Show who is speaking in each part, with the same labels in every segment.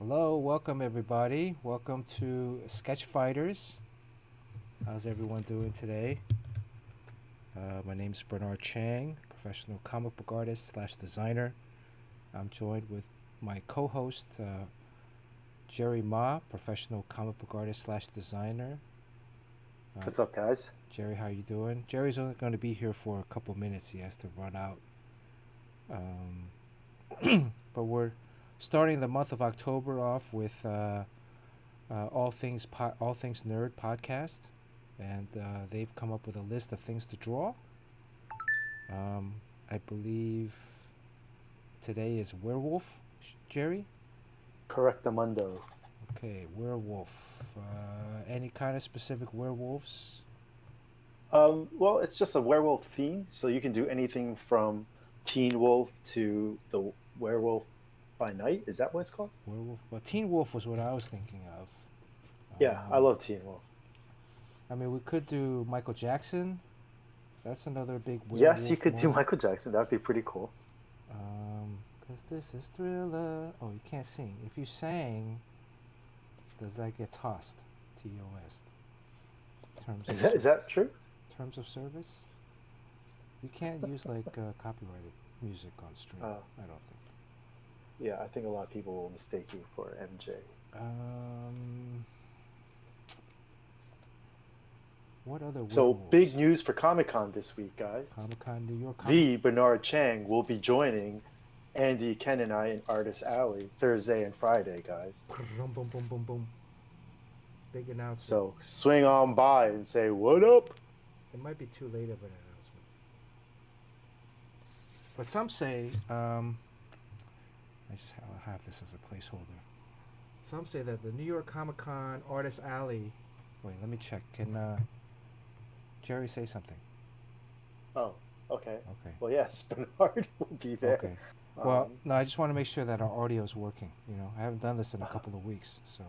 Speaker 1: Hello, welcome everybody. Welcome to Sketch Fighters. How's everyone doing today? My name is Bernard Chang, professional comic book artist / designer. I'm joined with my co-host, Jerry Ma, professional comic book artist / designer.
Speaker 2: What's up, guys?
Speaker 1: Jerry, how you doing? Jerry's only going to be here for a couple minutes. He has to run out. But we're starting the month of October off with All Things Nerd podcast, and they've come up with a list of things to draw. I believe today is Werewolf, Jerry?
Speaker 2: Correctamundo.
Speaker 1: Okay, Werewolf. Any kind of specific werewolves?
Speaker 2: Well, it's just a werewolf theme, so you can do anything from Teen Wolf to the Werewolf by Night. Is that what it's called?
Speaker 1: Werewolf. Well, Teen Wolf was what I was thinking of.
Speaker 2: Yeah, I love Teen Wolf.
Speaker 1: I mean, we could do Michael Jackson. That's another big werewolf.
Speaker 2: Yes, you could do Michael Jackson. That'd be pretty cool.
Speaker 1: This is Thriller. Oh, you can't sing. If you sang, does that get tossed? TOS. Terms
Speaker 2: Is
Speaker 1: of
Speaker 2: that true?
Speaker 1: terms of service. You can't use like copyrighted music on stream. I don't think.
Speaker 2: Yeah, I think a lot of people will mistake you for MJ.
Speaker 1: Um, what other
Speaker 2: So
Speaker 1: werewolves?
Speaker 2: big news for Comic-Con this week, guys.
Speaker 1: Comic-Con, New York.
Speaker 2: The Bernard Chang will be joining Andy, Ken, and I in Artist Alley Thursday and Friday, guys.
Speaker 1: Boom, boom, boom, boom, boom. Big announcement.
Speaker 2: So swing on by and say, what up?
Speaker 1: It might be too late of an announcement. But some say, I'll have this as a placeholder. Some say that the New York Comic-Con Artist Alley. Wait, let me check. Can Jerry say something?
Speaker 2: Oh, okay.
Speaker 1: Okay.
Speaker 2: Well, yes, Bernard will be there.
Speaker 1: Okay. Well, no, I just want to make sure that our audio is working. You know, I haven't done this in a couple of weeks, so.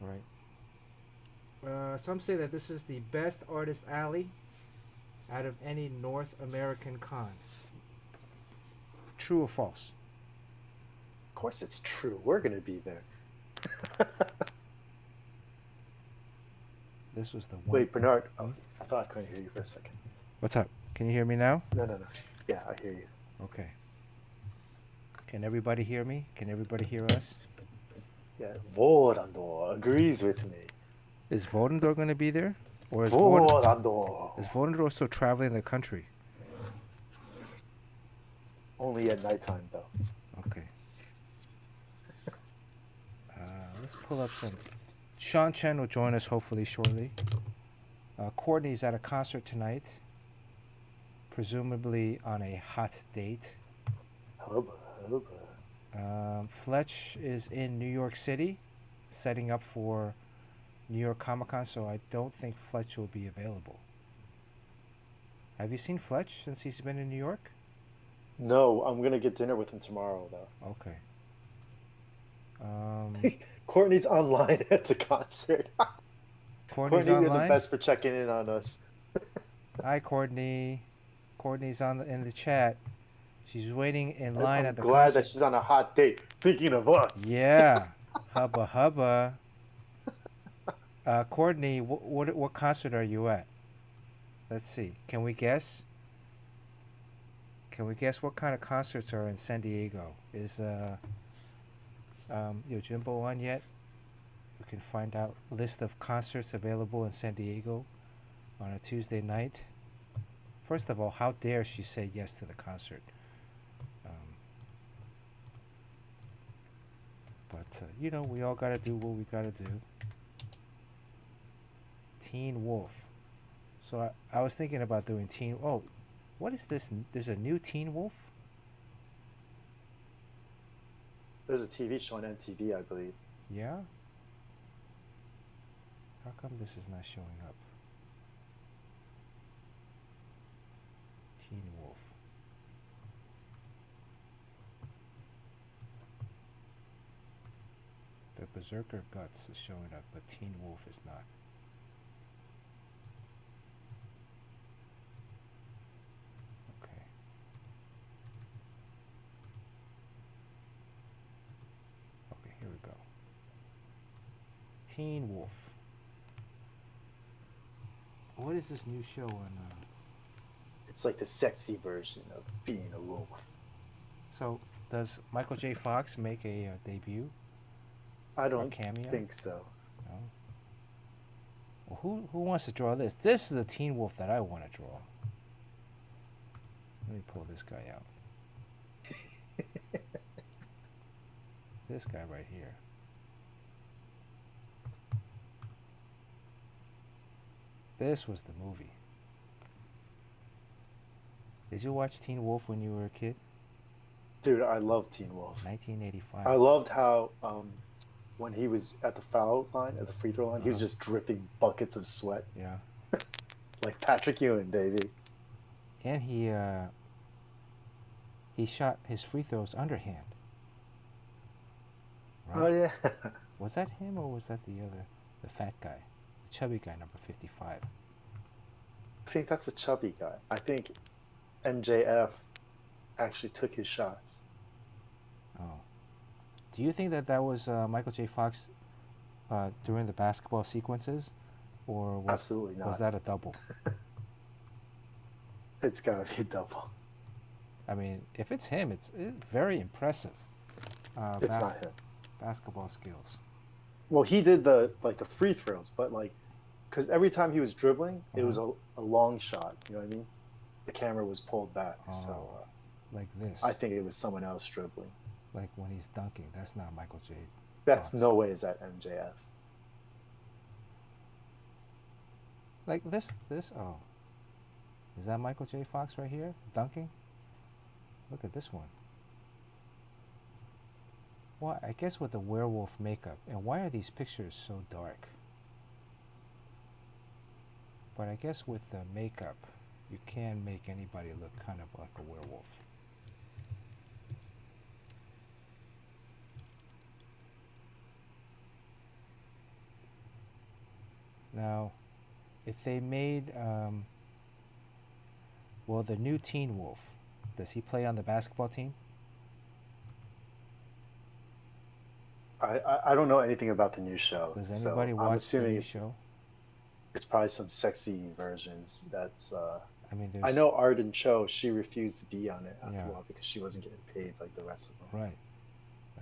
Speaker 1: All right. Some say that this is the best Artist Alley out of any North American con. True or false?
Speaker 2: Of course it's true. We're going to be there.
Speaker 1: This was the one.
Speaker 2: Wait, Bernard. Oh, I thought I couldn't hear you for a second.
Speaker 1: What's up? Can you hear me now?
Speaker 2: No. Yeah, I hear you.
Speaker 1: Okay. Can everybody hear me? Can everybody hear us?
Speaker 2: Yeah, Vorandor agrees with me.
Speaker 1: Is Vodendor going to be there? Or is
Speaker 2: Vorandor.
Speaker 1: Is Vodendor still traveling the country?
Speaker 2: Only at nighttime, though.
Speaker 1: Okay. Let's pull up some. Sean Chen will join us hopefully shortly. Courtney's at a concert tonight, presumably on a hot date.
Speaker 2: Hubba.
Speaker 1: Fletch is in New York City, setting up for New York Comic Con, so I don't think Fletch will be available. Have you seen Fletch since he's been in New York?
Speaker 2: No, I'm going to get dinner with him tomorrow, though.
Speaker 1: Okay.
Speaker 2: Courtney's online at the concert.
Speaker 1: Courtney's
Speaker 2: Courtney,
Speaker 1: online?
Speaker 2: you're the best for checking in on us.
Speaker 1: Hi, Courtney. Courtney's in the chat. She's waiting in line at the
Speaker 2: I'm glad
Speaker 1: concert.
Speaker 2: that she's on a hot date. Thinking of us.
Speaker 1: Yeah. Hubba. Courtney, what concert are you at? Let's see. Can we guess? What kind of concerts are in San Diego? Is Yojimbo on yet? We can find out list of concerts available in San Diego on a Tuesday night. First of all, how dare she say yes to the concert? But we all gotta do what we gotta do. Teen Wolf. So I was thinking about doing Teen. Oh, what is this? There's a new Teen Wolf?
Speaker 2: There's a TV show on MTV, I believe.
Speaker 1: Yeah? How come this is not showing up? Teen Wolf. The Berserker Guts is showing up, but Teen Wolf is not. Okay. Okay, here we go. Teen Wolf. What is this new show on?
Speaker 2: It's like the sexy version of being a wolf.
Speaker 1: So, does Michael J. Fox make a debut?
Speaker 2: I don't
Speaker 1: cameo?
Speaker 2: think so.
Speaker 1: No. Well, who wants to draw this? This is the Teen Wolf that I want to draw. Let me pull this guy out. This guy right here. This was the movie. Did you watch Teen Wolf when you were a kid?
Speaker 2: Dude, I love Teen Wolf.
Speaker 1: 1985.
Speaker 2: I loved how when he was at the foul line, at the free throw line, he was just dripping buckets of sweat.
Speaker 1: Yeah.
Speaker 2: Like Patrick Ewing, baby.
Speaker 1: And he shot his free throws underhand. Right?
Speaker 2: Oh, yeah.
Speaker 1: Was that him or was that the fat guy? The chubby guy, number 55.
Speaker 2: I think that's a chubby guy. I think MJF actually took his shots.
Speaker 1: Do you think that that was Michael J. Fox during the basketball sequences, or
Speaker 2: Absolutely
Speaker 1: was
Speaker 2: not.
Speaker 1: that a double?
Speaker 2: It's gotta be a double.
Speaker 1: I mean, if it's him, it's very impressive. Uh,
Speaker 2: It's
Speaker 1: bas-
Speaker 2: not him.
Speaker 1: basketball skills.
Speaker 2: Well, he did the free throws, but like, because every time he was dribbling, it
Speaker 1: Uh-huh.
Speaker 2: was a long shot. You know what I mean? The camera was pulled back,
Speaker 1: Oh,
Speaker 2: so
Speaker 1: like
Speaker 2: I
Speaker 1: this,
Speaker 2: think it was someone else dribbling.
Speaker 1: like when he's dunking. That's not Michael J.
Speaker 2: That's
Speaker 1: Fox.
Speaker 2: no way is that MJF.
Speaker 1: Like this. Oh, is that Michael J. Fox right here dunking? Look at this one. Well, I guess with the werewolf makeup. And why are these pictures so dark? But I guess with the makeup, you can make anybody look kind of like a werewolf. Now, if they made, well, the new Teen Wolf, does he play on the basketball team?
Speaker 2: I don't know anything about the new show,
Speaker 1: Does
Speaker 2: so
Speaker 1: anybody
Speaker 2: I'm
Speaker 1: watch the
Speaker 2: assuming
Speaker 1: new show?
Speaker 2: it's probably some sexy versions. That's
Speaker 1: I mean,
Speaker 2: I
Speaker 1: there's,
Speaker 2: know Arden Cho. She refused to be on it after
Speaker 1: yeah,
Speaker 2: a while because she wasn't getting paid like the rest of them.
Speaker 1: right.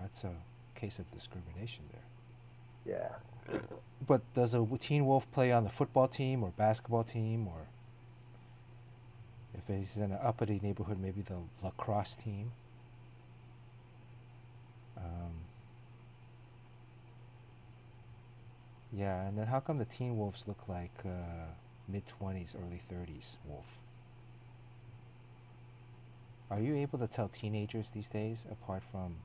Speaker 1: That's a case of discrimination there.
Speaker 2: Yeah.
Speaker 1: But does a Teen Wolf play on the football team or basketball team, or if he's in an uppity neighborhood, maybe the lacrosse team? Um, yeah, and then how come the Teen Wolves look like mid-20s, early 30s wolf? Are you able to tell teenagers these days apart from?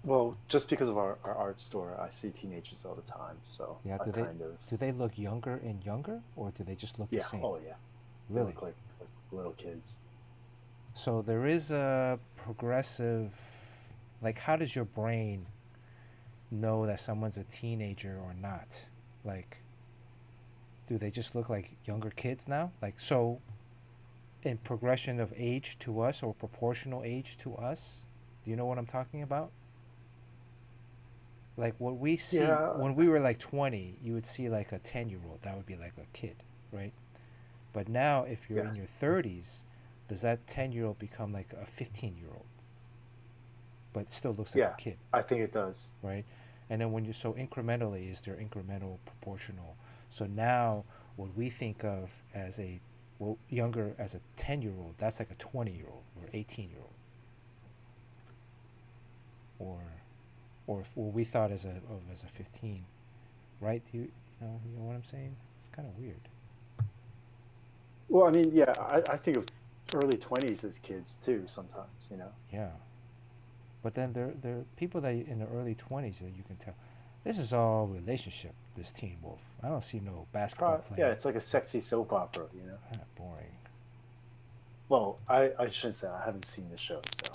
Speaker 2: Well, just because of our art store, I see teenagers all the time. So
Speaker 1: Yeah,
Speaker 2: I kind of,
Speaker 1: do they look younger and younger, or do they just look the
Speaker 2: yeah,
Speaker 1: same?
Speaker 2: oh yeah, they
Speaker 1: Really?
Speaker 2: look like little kids.
Speaker 1: So there is a progressive, like, how does your brain know that someone's a teenager or not? Like, do they just look like younger kids now? Like, so in progression of age to us or proportional age to us? Do you know what I'm talking about? Like, what we see
Speaker 2: Yeah,
Speaker 1: when we were like 20, you would see like a 10-year-old. That would be like a kid, right? But now, if you're in
Speaker 2: yes,
Speaker 1: your 30s, does that 10-year-old become like a 15-year-old, but still looks like a
Speaker 2: yeah,
Speaker 1: kid,
Speaker 2: I think it does.
Speaker 1: right? And then when you so incrementally, is there incremental proportional? So now, what we think of as a well, younger as a 10-year-old, that's like a 20-year-old or 18-year-old, or if what we thought as a 15, right? Do you know what I'm saying? It's kind of weird.
Speaker 2: Well, I mean, yeah, I think of early 20s as kids too. Sometimes, you know.
Speaker 1: Yeah. But then there are people that in the early 20s that you can tell. This is all relationship, this Teen Wolf. I don't see no basketball
Speaker 2: Yeah,
Speaker 1: playing.
Speaker 2: it's like a sexy soap opera, you know.
Speaker 1: Ah, boring.
Speaker 2: Well, I shouldn't say I haven't seen the show, so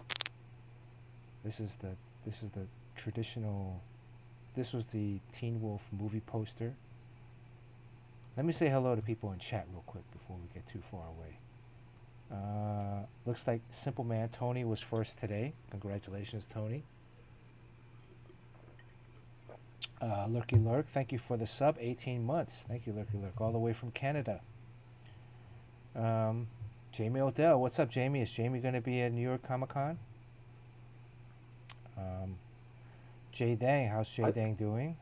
Speaker 1: This is the traditional. This was the Teen Wolf movie poster. Let me say hello to people in chat real quick before we get too far away. Looks like Simple Man Tony was first today. Congratulations, Tony. Lurky Lurk, thank you for the sub. 18 months. Thank you, Lurky Lurk, all the way from Canada. Jamie Odell, what's up, Jamie? Is Jamie going to be at New York Comic Con? Jay Dang, how's Jay
Speaker 2: I
Speaker 1: Dang doing?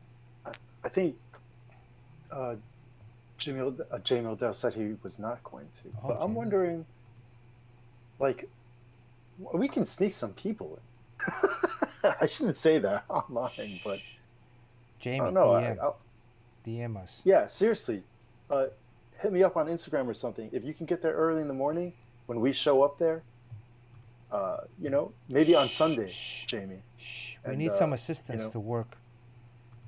Speaker 2: I think uh, Jamie Odell said he was not going to,
Speaker 1: Oh,
Speaker 2: but I'm
Speaker 1: Jamie.
Speaker 2: wondering, like, we can sneak some people in. I shouldn't say that online, but
Speaker 1: Shh.
Speaker 2: I don't
Speaker 1: Jamie,
Speaker 2: know.
Speaker 1: DM us.
Speaker 2: Yeah, seriously, uh, hit me up on Instagram or something. If you can get there early in the morning when we show up there, maybe on
Speaker 1: Shh,
Speaker 2: Sunday,
Speaker 1: shh,
Speaker 2: Jamie,
Speaker 1: shh. We
Speaker 2: and
Speaker 1: need some
Speaker 2: you
Speaker 1: assistance
Speaker 2: know,
Speaker 1: to work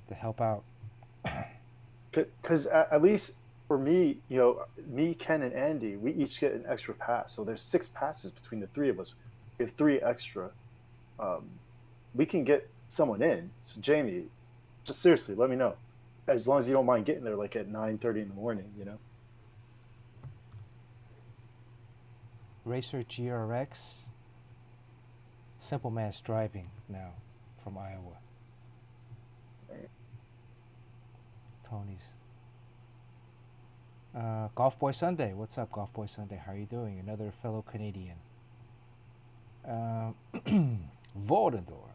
Speaker 1: to help out.
Speaker 2: because at least for me, me, Ken, and Andy, we each get an extra pass. So there's 6 passes between the three of us. We have 3 extra. Um, we can get someone in. So Jamie, just seriously, let me know. As long as you don't mind getting there like at 9:30 in the morning, you know.
Speaker 1: Racer GRX. Simple Man's driving now. from Iowa. Tony's. Golf Boy Sunday. What's up, Golf Boy Sunday? How are you doing? Another fellow Canadian. Voldendor.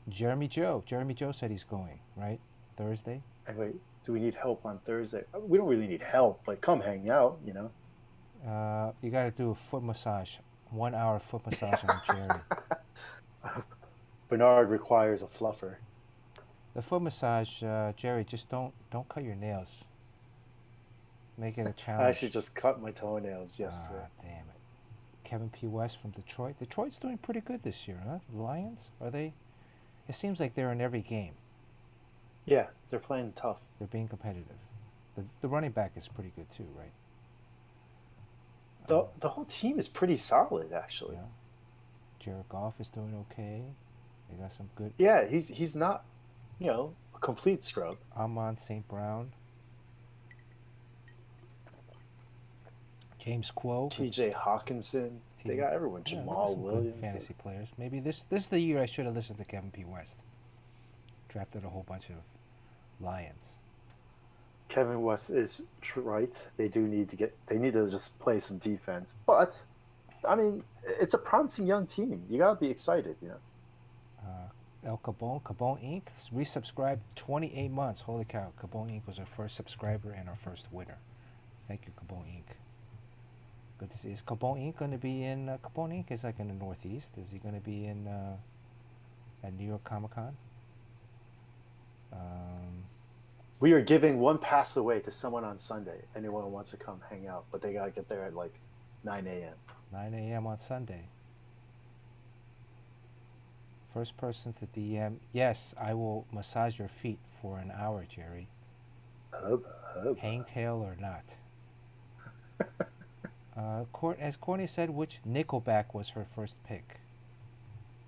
Speaker 1: Jeremy Joe. Jeremy Joe said he's going, right? Thursday?
Speaker 2: And wait, do we need help on Thursday? We don't really need help. Like, come hang out, you know?
Speaker 1: You got to do a foot massage. 1 hour foot massage on Jerry.
Speaker 2: Bernard requires a fluffer.
Speaker 1: The foot massage, Jerry, just don't cut your nails. Make it a challenge.
Speaker 2: I actually just cut my toenails yesterday.
Speaker 1: Damn it. Kevin P. West from Detroit. Detroit's doing pretty good this year, huh? The Lions? Are they? It seems like they're in every game.
Speaker 2: Yeah, they're playing tough.
Speaker 1: They're being competitive. The running back is pretty good too, right?
Speaker 2: The whole team is pretty solid, actually.
Speaker 1: Yeah. Jared Goff is doing okay. They got some good.
Speaker 2: Yeah, he's not, a complete scrub.
Speaker 1: Amon St. Brown. James Quo.
Speaker 2: T.J. Hawkinson. They got everyone. Jamal Williams.
Speaker 1: Fantasy players. Maybe this is the year I should have listened to Kevin P. West. Drafted a whole bunch of Lions.
Speaker 2: Kevin West is right. They need to just play some defense. But, I mean, it's a promising young team. You got to be excited,
Speaker 1: El Cabon Inc. resubscribed 28 months. Holy cow. Cabon Inc. was our first subscriber and our first winner. Thank you, Cabon Inc. Good to see. Is Cabon Inc. going to be in... Cabon Inc. is like in the Northeast. Is he going to be in at New York Comic Con?
Speaker 2: We are giving one pass away to someone on Sunday. Anyone who wants to come hang out. But they got to get there at like 9 a.m.
Speaker 1: 9 a.m. on Sunday. First person to DM. Yes, I will massage your feet for an hour, Jerry. Hangtail or not. As Courtney said, which Nickelback was her first pick?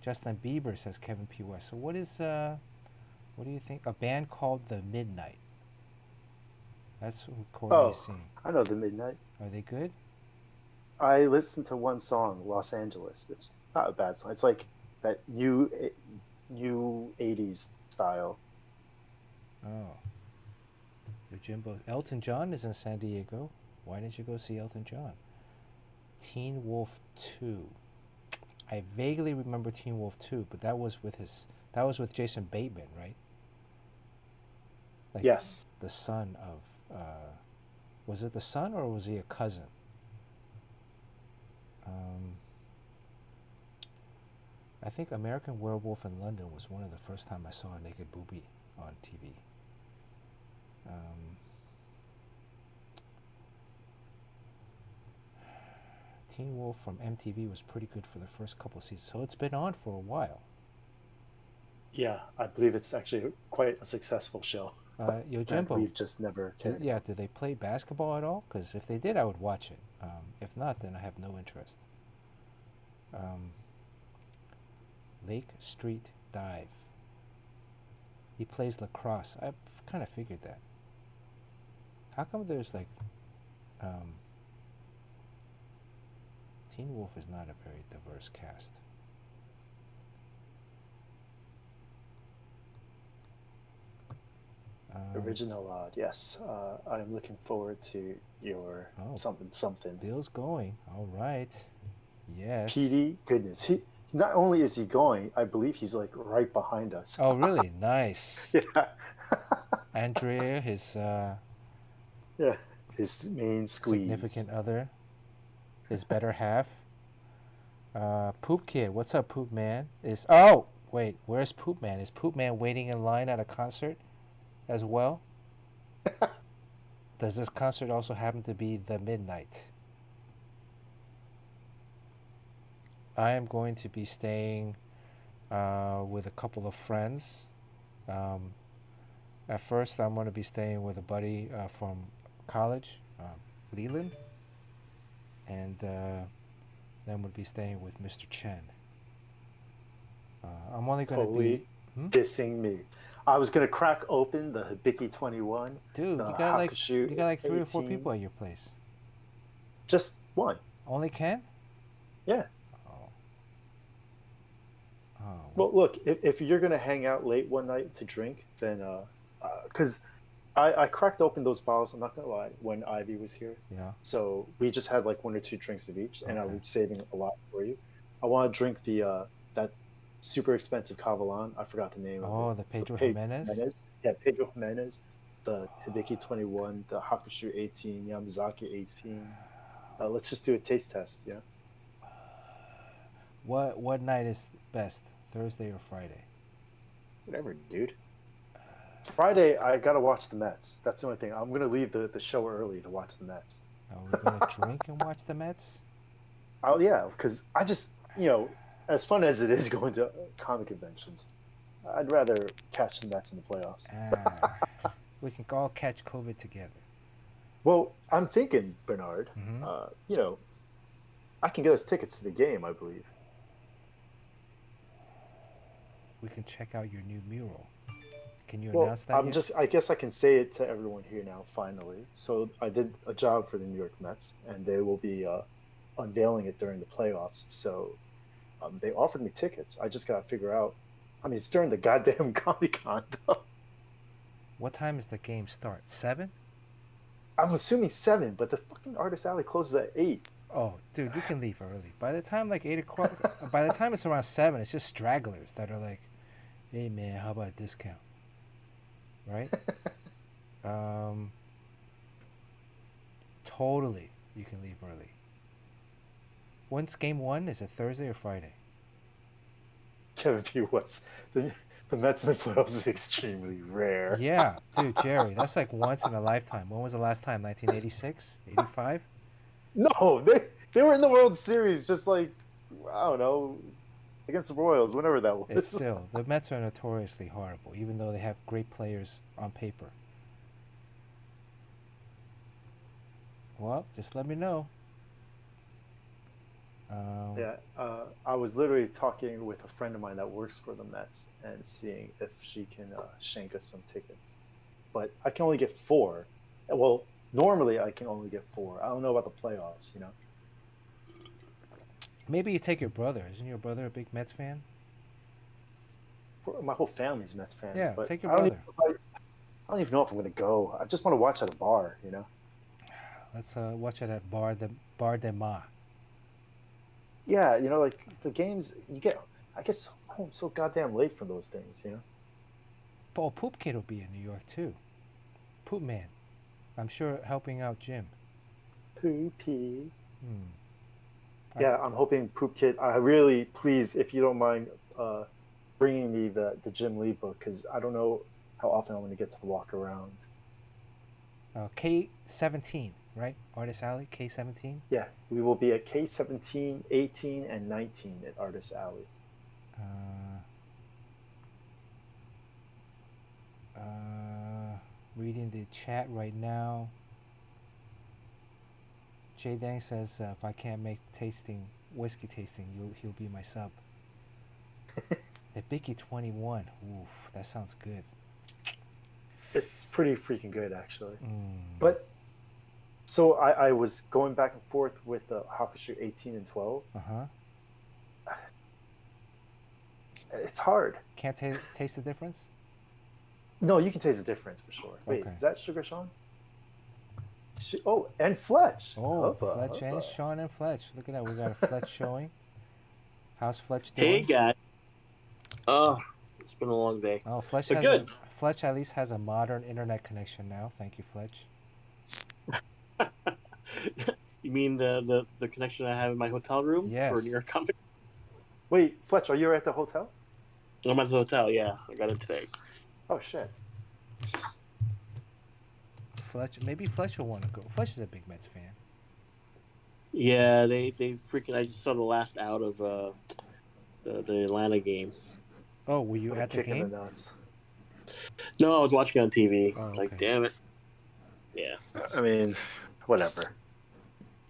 Speaker 1: Justin Bieber, says Kevin P. West. So what do you think? A band called The Midnight. That's who Courtney's seeing.
Speaker 2: I know The Midnight.
Speaker 1: Are they good?
Speaker 2: I listened to one song, Los Angeles. It's not a bad song. It's like that new 80s style.
Speaker 1: Oh. Jimbo. Elton John is in San Diego. Why didn't you go see Elton John? Teen Wolf 2. I vaguely remember Teen Wolf 2, but that was with Jason Bateman, right? Like
Speaker 2: yes.
Speaker 1: The son of was it the son or was he a cousin? I think American Werewolf in London was one of the first time I saw a naked boobie on TV. Teen Wolf from MTV was pretty good for the first couple of seasons, so it's been on for a while.
Speaker 2: Yeah, I believe it's actually quite a successful show.
Speaker 1: Jimbo,
Speaker 2: we've just never cared.
Speaker 1: Do they play basketball at all? Because if they did, I would watch it. If not, then I have no interest. Lake Street Dive. He plays lacrosse. I kind of figured that. How come there's like... Teen Wolf is not a very diverse cast.
Speaker 2: Original Odd, yes. I'm looking forward to your something.
Speaker 1: Bill's going. All right. Yes.
Speaker 2: PD, goodness. He not only is he going, I believe he's like right behind us.
Speaker 1: Oh, really? Nice.
Speaker 2: Yeah.
Speaker 1: Andrea, his
Speaker 2: his main squeeze.
Speaker 1: Significant other. His better half. Poop Kid, what's up, Poop Man? Wait, where's Poop Man? Is Poop Man waiting in line at a concert as well? Does this concert also happen to be The Midnight? I am going to be staying with a couple of friends. At first, I'm going to be staying with a buddy from college, Leland. And then we'll be staying with Mr. Chen. I'm only going to be...
Speaker 2: dissing me. I was going to crack open the Hibiki 21.
Speaker 1: Dude, you got like 3 or 4 people at your place.
Speaker 2: Just one.
Speaker 1: Only Ken?
Speaker 2: Yeah.
Speaker 1: Oh
Speaker 2: Well, look, if you're gonna hang out late one night to drink, then because I cracked open those bottles. I'm not gonna lie, when Ivy was here,
Speaker 1: Yeah.
Speaker 2: so we just had like one or two drinks of each, and I
Speaker 1: Okay.
Speaker 2: was saving a lot for you. I want to drink the that super expensive Cavalan. I forgot the name of it.
Speaker 1: Oh, the
Speaker 2: The
Speaker 1: Pedro
Speaker 2: Pedro
Speaker 1: Jimenez.
Speaker 2: Jimenez. Yeah, Pedro Jimenez. The Hibiki 21, the Hakushu 18, Yamazaki 18. Let's just do a taste test. Yeah,
Speaker 1: What night is best? Thursday or Friday?
Speaker 2: whatever, dude. Friday, I gotta watch the Mets. That's the only thing. I'm gonna leave the show early to watch the Mets.
Speaker 1: Are we gonna drink and watch the Mets?
Speaker 2: Oh yeah, because I just as fun as it is going to comic conventions, I'd rather catch the Mets in the playoffs.
Speaker 1: Ah, we can all catch COVID together.
Speaker 2: Well, I'm thinking, Bernard.
Speaker 1: Mm-hmm.
Speaker 2: I can get us tickets to the game. I believe.
Speaker 1: We can check out your new mural. Can you
Speaker 2: Well,
Speaker 1: announce that yet?
Speaker 2: I guess I can say it to everyone here now. Finally, so I did a job for the New York Mets, and they will be unveiling it during the playoffs. So they offered me tickets. I just gotta figure out. I mean, it's during the goddamn Comic Con.
Speaker 1: What time is the game start? 7?
Speaker 2: I'm assuming 7, but the fucking Artist Alley closes at 8.
Speaker 1: Oh, dude, we can leave early. By the time like 8 o'clock, by the time it's around 7, it's just stragglers that are like, "Hey man, how about a discount?" Right? Um, totally, you can leave early. When's game one? Is it Thursday or Friday?
Speaker 2: Kevin P. West. The Mets in the playoffs is extremely rare.
Speaker 1: Yeah, dude, Jerry, that's like once in a lifetime. When was the last time? 1986? 85?
Speaker 2: No, they were in the World Series just like, I don't know, against the Royals, whenever that
Speaker 1: It's
Speaker 2: was.
Speaker 1: still, the Mets are notoriously horrible, even though they have great players on paper. Well, just let me know. Um,
Speaker 2: Yeah, I was literally talking with a friend of mine that works for the Mets and seeing if she can shank us some tickets. But I can only get 4. Well, normally I can only get 4. I don't know about the playoffs.
Speaker 1: maybe you take your brother. Isn't your brother a big Mets fan?
Speaker 2: My whole family's Mets fans,
Speaker 1: Yeah,
Speaker 2: but
Speaker 1: take your
Speaker 2: I don't
Speaker 1: brother.
Speaker 2: even I don't even know if I'm gonna go. I just want to watch at a bar.
Speaker 1: Let's watch it at Bar de Ma.
Speaker 2: Yeah, like the games I get home so goddamn late from those things.
Speaker 1: Oh, Poop Kid will be in New York too. Poop Man. I'm sure helping out Jim.
Speaker 2: Poopy.
Speaker 1: Hmm.
Speaker 2: Yeah, I'm hoping Poop Kid. I really, please, if you don't mind, bringing me the Jim Lee book because I don't know how often I'm gonna get to walk around.
Speaker 1: K17, right? Artist Alley, K17.
Speaker 2: Yeah, we will be at K17, 18, and 19 at Artist Alley.
Speaker 1: Uh, reading the chat right now. Jay Dang says if I can't make whiskey tasting, he'll be my sub. The Bicky 21. Oof, that sounds good.
Speaker 2: It's pretty freaking good, actually.
Speaker 1: Mm.
Speaker 2: But so I was going back and forth with Hakushu 18 and 12. It's hard.
Speaker 1: Can't taste the difference?
Speaker 2: No, you can taste the difference for sure. Wait,
Speaker 1: Okay.
Speaker 2: is that Sugar Sean? Oh, and Fletch.
Speaker 1: Oh,
Speaker 2: Hoppa,
Speaker 1: Fletch and
Speaker 2: hoppa.
Speaker 1: Sean and Fletch. Look at that. We got a Fletch showing. How's Fletch
Speaker 3: Hey
Speaker 1: doing?
Speaker 3: guys. Oh, it's been a long day.
Speaker 1: Oh, Fletch
Speaker 3: But
Speaker 1: has
Speaker 3: good.
Speaker 1: Fletch at least has a modern internet connection now. Thank you, Fletch.
Speaker 3: You mean the connection I have in my hotel room
Speaker 1: Yes.
Speaker 3: for New York Comic?
Speaker 2: Wait, Fletch, are you at the hotel?
Speaker 3: I'm at the hotel. Yeah, I got it today.
Speaker 2: Oh shit.
Speaker 1: Maybe Fletch will want to go. Fletch is a big Mets fan.
Speaker 3: Yeah, they freaking. I just saw the last out of the Atlanta game.
Speaker 1: Oh, were you at the
Speaker 2: Kick in
Speaker 1: game?
Speaker 2: the nuts.
Speaker 3: No, I was watching it on TV.
Speaker 1: Oh,
Speaker 3: Like,
Speaker 1: okay.
Speaker 3: damn it. Yeah.
Speaker 2: I mean, whatever.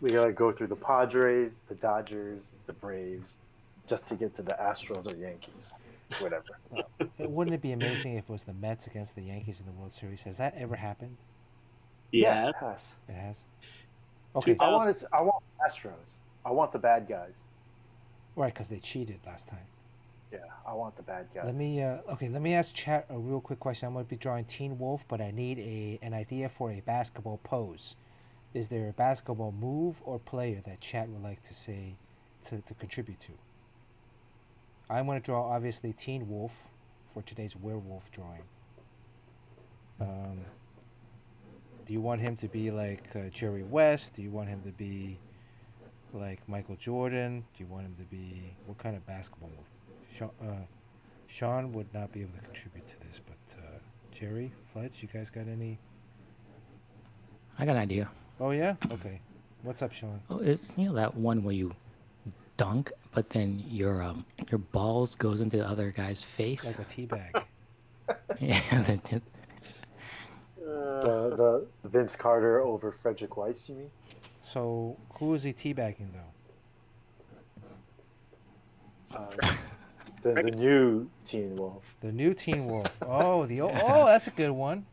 Speaker 2: We gotta go through the Padres, the Dodgers, the Braves, just to get to the Astros or Yankees. Whatever.
Speaker 1: Wouldn't it be amazing if it was the Mets against the Yankees in the World Series? Has that ever happened?
Speaker 3: Yeah.
Speaker 2: it has.
Speaker 1: It has. Okay,
Speaker 2: I want Astros. I want the bad guys.
Speaker 1: right, because they cheated last time.
Speaker 2: Yeah, I want the bad guys.
Speaker 1: Let me let me ask chat a real quick question. I'm going to be drawing Teen Wolf, but I need an idea for a basketball pose. Is there a basketball move or player that chat would like to say to contribute to? I'm going to draw obviously Teen Wolf for today's werewolf drawing. Do you want him to be like Jerry West? Do you want him to be like Michael Jordan? Do you want him to be what kind of basketball move? Sean would not be able to contribute to this, but Jerry, Fletch, you guys got any?
Speaker 4: I got an idea.
Speaker 1: Oh yeah, okay. What's up, Sean?
Speaker 4: Oh, it's that one where you dunk, but then your balls goes into the other guy's face.
Speaker 1: Like a tea bag.
Speaker 4: Yeah.
Speaker 2: The Vince Carter over Frederick Weiss, you mean?
Speaker 1: So who is he teabagging though?
Speaker 2: The new Teen Wolf.
Speaker 1: The new Teen Wolf. Oh, that's a good one.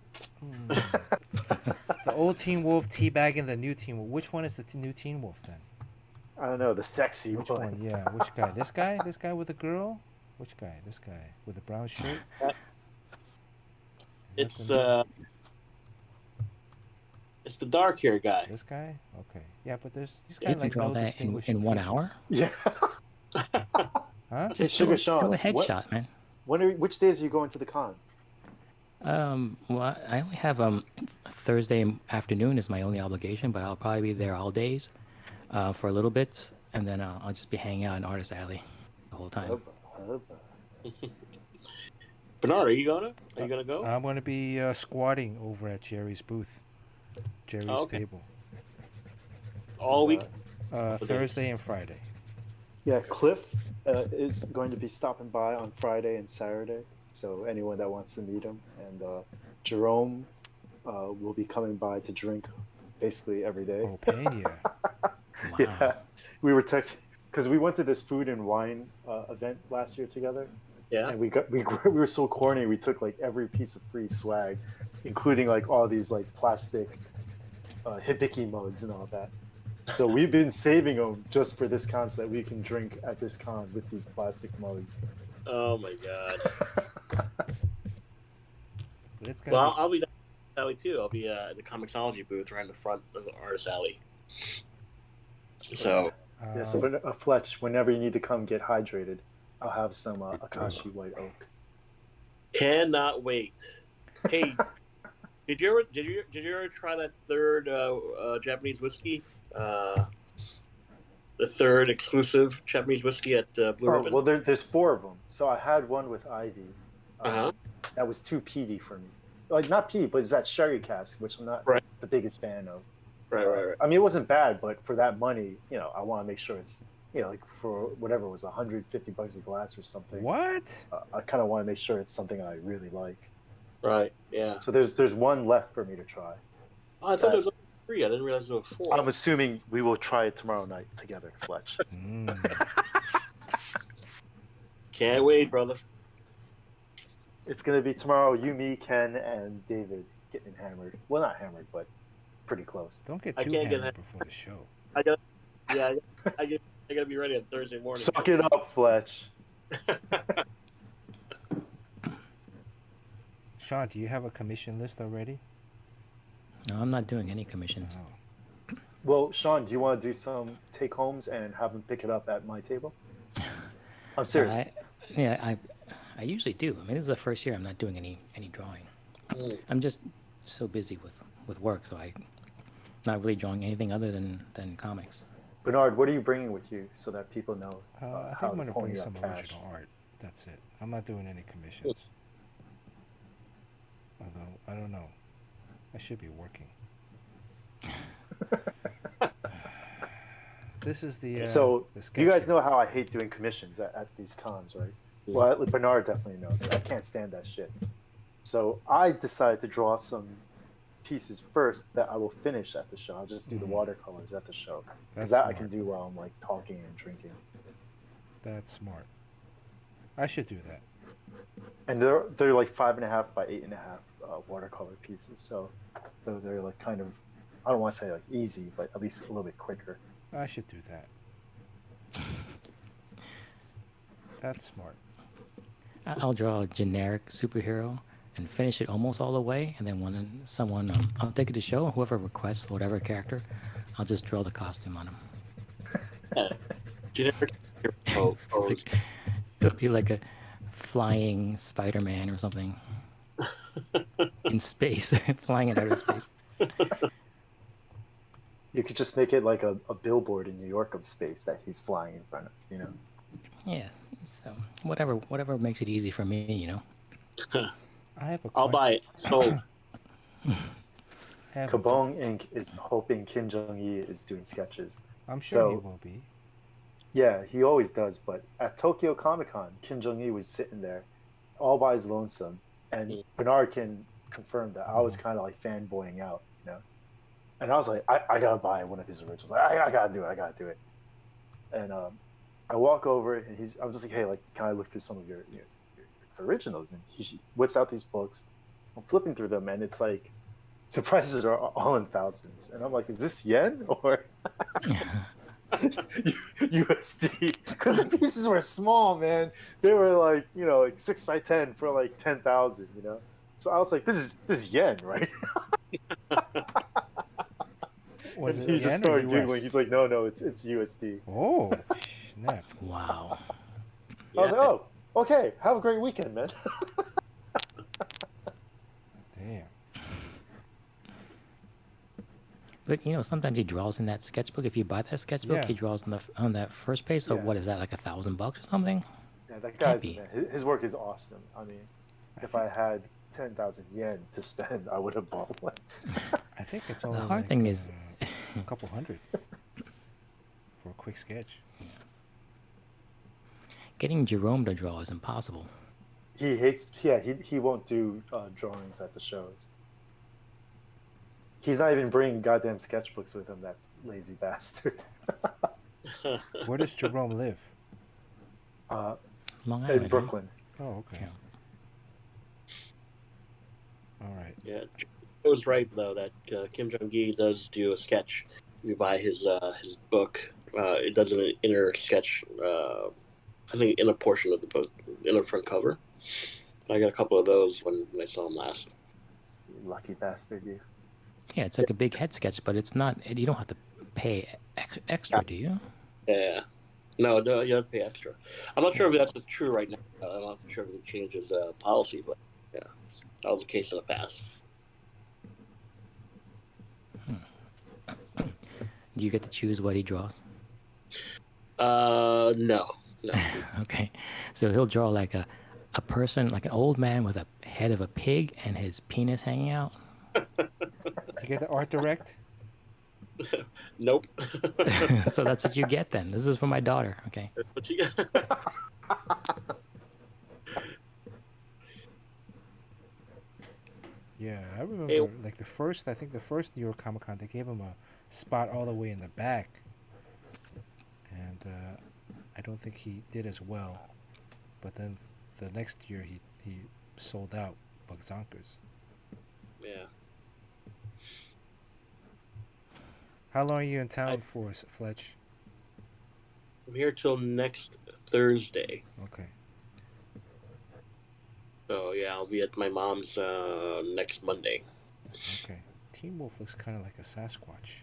Speaker 1: The old Teen Wolf teabagging the new Teen Wolf. Which one is the new Teen Wolf then?
Speaker 2: I don't know, the sexy
Speaker 1: Which
Speaker 2: one.
Speaker 1: one? Yeah, which guy? This guy? This guy with a girl? Which guy? This guy with a brown shirt?
Speaker 3: It's the dark hair guy.
Speaker 1: This guy? Okay. Yeah, but he's
Speaker 4: You
Speaker 1: got
Speaker 4: can
Speaker 1: like
Speaker 4: draw
Speaker 1: no
Speaker 4: that
Speaker 1: distinguishing
Speaker 4: in 1
Speaker 1: features.
Speaker 4: hour.
Speaker 2: Yeah.
Speaker 1: Huh?
Speaker 4: Just
Speaker 2: Sugar
Speaker 4: do
Speaker 2: Sean,
Speaker 4: a headshot, man.
Speaker 2: which days are you going to the con?
Speaker 4: Well, I only have Thursday afternoon is my only obligation, but I'll probably be there all days, for a little bit, and then I'll just be hanging out in Artist Alley the whole time.
Speaker 2: Hubba.
Speaker 3: Bernard, are you gonna go?
Speaker 1: I'm going to be squatting over at Jerry's booth. Jerry's
Speaker 3: okay.
Speaker 1: table.
Speaker 3: All week?
Speaker 1: Thursday and Friday.
Speaker 2: Yeah, Cliff is going to be stopping by on Friday and Saturday. So anyone that wants to meet him, and Jerome will be coming by to drink basically every day.
Speaker 1: Oh, Pena.
Speaker 4: Wow.
Speaker 2: Yeah, we were texting because we went to this food and wine event last year together.
Speaker 3: Yeah.
Speaker 2: And we were so corny. We took like every piece of free swag, including like all these like plastic hibiki mugs and all that. So we've been saving them just for this con so that we can drink at this con with these plastic mugs.
Speaker 3: Oh my god.
Speaker 1: This guy.
Speaker 3: Well, I'll be down in the alley too. I'll be at the Comixology booth right in the front of the Artist Alley. So
Speaker 2: Yeah, so Fletch, whenever you need to come get hydrated, I'll have some Akashi White Oak.
Speaker 3: cannot wait. Hey, did you ever try that third Japanese whiskey? The third exclusive Japanese whiskey at Blue Ribbon.
Speaker 2: Well, there's 4 of them. So I had one with Ivy.
Speaker 3: Uh-huh.
Speaker 2: That was too peaty for me. Like, not peaty, but it's that sherry cask, which I'm not
Speaker 3: Right.
Speaker 2: the biggest fan of.
Speaker 3: Right.
Speaker 2: I mean, it wasn't bad, but for that money, I want to make sure it's, like for whatever it was, $150 a glass or something.
Speaker 1: What?
Speaker 2: I kind of want to make sure it's something I really like.
Speaker 3: Right. Yeah.
Speaker 2: So there's one left for me to try.
Speaker 3: Oh, I thought there was only 3. I didn't realize there were 4.
Speaker 2: I'm assuming we will try it tomorrow night together, Fletch.
Speaker 3: Can't wait, brother.
Speaker 2: It's going to be tomorrow, you, me, Ken, and David getting hammered. Well, not hammered, but pretty close.
Speaker 1: Don't get
Speaker 3: I
Speaker 1: too
Speaker 3: can't get
Speaker 1: hammered before the show.
Speaker 3: I gotta be ready on Thursday morning.
Speaker 2: Suck it up, Fletch.
Speaker 1: Sean, do you have a commission list already?
Speaker 4: No, I'm not doing any commissions.
Speaker 1: Oh.
Speaker 2: Well, Sean, do you want to do some take-homes and have them pick it up at my table? I'm serious.
Speaker 4: I usually do. I mean, this is the first year I'm not doing any drawing. I'm just so busy with work, so I'm not really drawing anything other than comics.
Speaker 2: Bernard, what are you bringing with you so that people know
Speaker 1: I
Speaker 2: how
Speaker 1: think I'm
Speaker 2: to
Speaker 1: going to
Speaker 2: pony
Speaker 1: bring
Speaker 2: up
Speaker 1: some
Speaker 2: cash?
Speaker 1: original art. That's it. I'm not doing any commissions. Although, I don't know. I should be working. This is the
Speaker 2: So
Speaker 1: the
Speaker 2: you guys
Speaker 1: sketch-
Speaker 2: know how I hate doing commissions at these cons, right? Well, Bernard definitely knows. I can't stand that shit. So I decided to draw some pieces first that I will finish at the show. I'll just do the watercolors at the show. Because
Speaker 1: That's
Speaker 2: that I
Speaker 1: smart.
Speaker 2: can do while I'm like talking and drinking.
Speaker 1: That's smart. I should do that.
Speaker 2: And they're like 5.5 by 8.5 watercolor pieces. So they're like kind of, I don't want to say like easy, but at least a little bit quicker.
Speaker 1: I should do that. That's smart.
Speaker 4: I'll draw a generic superhero and finish it almost all the way, and then when someone, I'll take it to show, whoever requests whatever character, I'll just draw the costume on him.
Speaker 3: Yeah. Generic hero pose.
Speaker 4: It'll be like a flying Spider-Man or something in space, flying in outer space.
Speaker 2: You could just make it like a billboard in New York of space that he's flying in front of,
Speaker 4: Yeah. So whatever makes it easy for me, you know.
Speaker 1: I have a
Speaker 3: I'll
Speaker 1: question.
Speaker 3: buy it. Sold.
Speaker 1: I have a que-
Speaker 2: Kabong Inc. is hoping Kim Jong-il is doing sketches.
Speaker 1: I'm sure he
Speaker 2: So,
Speaker 1: will be.
Speaker 2: yeah, he always does. But at Tokyo Comic Con, Kim Jong-il was sitting there all by his lonesome. And Bernard can confirm that I was kind of like fanboying out, And I was like, I got to buy one of his originals. I got to do it. I got to do it. And I walk over and I'm just like, hey, like, can I look through some of your originals? And he whips out these books. I'm flipping through them, and it's like the prices are all in thousands. And I'm like, is this yen or USD? Because the pieces were small, man. They were like, like 6x10 for like 10,000, So I was like, this is yen, right?
Speaker 1: Was
Speaker 2: And
Speaker 1: it
Speaker 2: he just
Speaker 1: yen or
Speaker 2: started
Speaker 1: US?
Speaker 2: giggling. He's like, no, it's USD.
Speaker 1: Oh, snap.
Speaker 4: Wow.
Speaker 2: I was like, oh, okay. Have a great weekend, man.
Speaker 1: Damn.
Speaker 4: But sometimes he draws in that sketchbook. If you buy that sketchbook,
Speaker 1: Yeah.
Speaker 4: he draws on that first page. So
Speaker 2: Yeah.
Speaker 4: what is that, like $1,000 or something?
Speaker 2: Yeah, that guy's the
Speaker 4: Can't
Speaker 2: man. His work is awesome. I mean, if I had 10,000 yen to spend, I would have bought one.
Speaker 1: I think it's only
Speaker 4: hard
Speaker 1: like,
Speaker 4: thing is-
Speaker 1: a couple hundred for a quick sketch.
Speaker 4: Getting Jerome to draw is impossible.
Speaker 2: He hates. Yeah, he won't do drawings at the shows. He's not even bringing goddamn sketchbooks with him. That lazy bastard.
Speaker 1: Where does Jerome live?
Speaker 4: Long
Speaker 2: In
Speaker 4: Island. right?
Speaker 2: Brooklyn.
Speaker 1: Oh, okay.
Speaker 4: Yeah.
Speaker 1: All right.
Speaker 3: Yeah, it was right though that Kim Jong-gi does do a sketch. If you buy his book, it does an inner sketch. I think in a portion of the book, in the front cover. I got a couple of those when I saw him last.
Speaker 2: Lucky bastard, you.
Speaker 4: Yeah, it's like a big head sketch, but it's not. You don't have to pay extra, do you?
Speaker 3: Yeah. No, you have to pay extra. I'm not sure if that's true right now. I'm not sure if it changes policy, but yeah, that was the case in the past.
Speaker 4: Do you get to choose what he draws?
Speaker 3: No.
Speaker 4: Okay, so he'll draw like a person, like an old man with a head of a pig and his penis hanging out.
Speaker 1: You get the art direct?
Speaker 3: Nope.
Speaker 4: So that's what you get then. This is for my daughter. Okay.
Speaker 3: What you got?
Speaker 1: Yeah, I remember like I think the first New York Comic Con, they gave him a spot all the way in the back. And I don't think he did as well. But then the next year he sold out Bugzonkers.
Speaker 3: Yeah.
Speaker 1: How long are you in town for, Fletch?
Speaker 3: I'm here till next Thursday.
Speaker 1: Okay.
Speaker 3: So yeah, I'll be at my mom's next Monday.
Speaker 1: Okay. Teen Wolf looks kind of like a Sasquatch.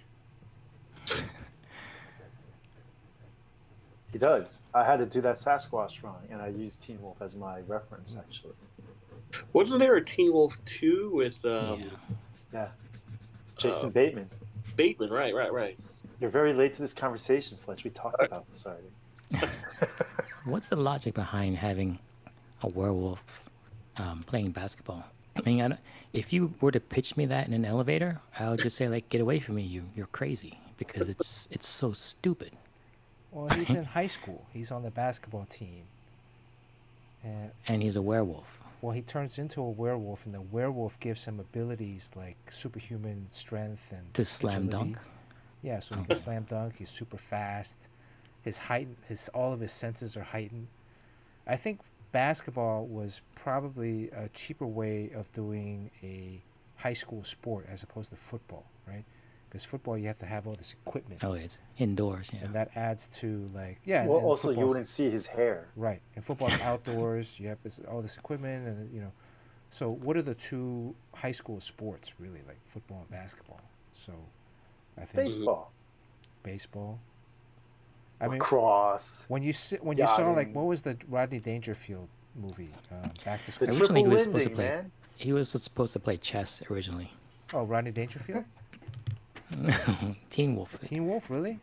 Speaker 2: He does. I had to do that Sasquatch drawing, and I used Teen Wolf as my reference, actually.
Speaker 3: Wasn't there a Teen Wolf 2 with
Speaker 2: Yeah. Jason Bateman.
Speaker 3: Bateman? Right.
Speaker 2: You're very late to this conversation, Fletch. We talked about this already.
Speaker 4: What's the logic behind having a werewolf playing basketball? I mean, if you were to pitch me that in an elevator, I would just say, like, get away from me, you're crazy, because it's so stupid.
Speaker 1: Well, he's in high school. He's on the basketball team.
Speaker 4: And he's a werewolf.
Speaker 1: Well, he turns into a werewolf, and the werewolf gives him abilities like superhuman strength and
Speaker 4: To slam
Speaker 1: agility.
Speaker 4: dunk?
Speaker 1: Yeah, so he can slam dunk. He's super fast. All of his senses are heightened. I think basketball was probably a cheaper way of doing a high school sport as opposed to football, right? because football you have to have all this equipment,
Speaker 4: Oh, it's indoors. Yeah.
Speaker 1: and that adds to like yeah.
Speaker 2: Well,
Speaker 1: and
Speaker 2: also you
Speaker 1: football's-
Speaker 2: wouldn't see his hair.
Speaker 1: right, and football's outdoors. You have all this equipment, and you know. So what are the two high school sports really like football and basketball? So I think
Speaker 2: Baseball,
Speaker 1: baseball. I mean,
Speaker 2: lacrosse,
Speaker 1: when you saw like
Speaker 2: yachting.
Speaker 1: what was the Rodney Dangerfield movie? Back to
Speaker 2: the
Speaker 1: School.
Speaker 4: Originally,
Speaker 2: triple
Speaker 4: he was supposed to
Speaker 2: lending,
Speaker 4: play.
Speaker 2: man.
Speaker 4: He was supposed to play chess originally.
Speaker 1: Oh, Rodney Dangerfield.
Speaker 4: Teen Wolf.
Speaker 1: Teen Wolf, really?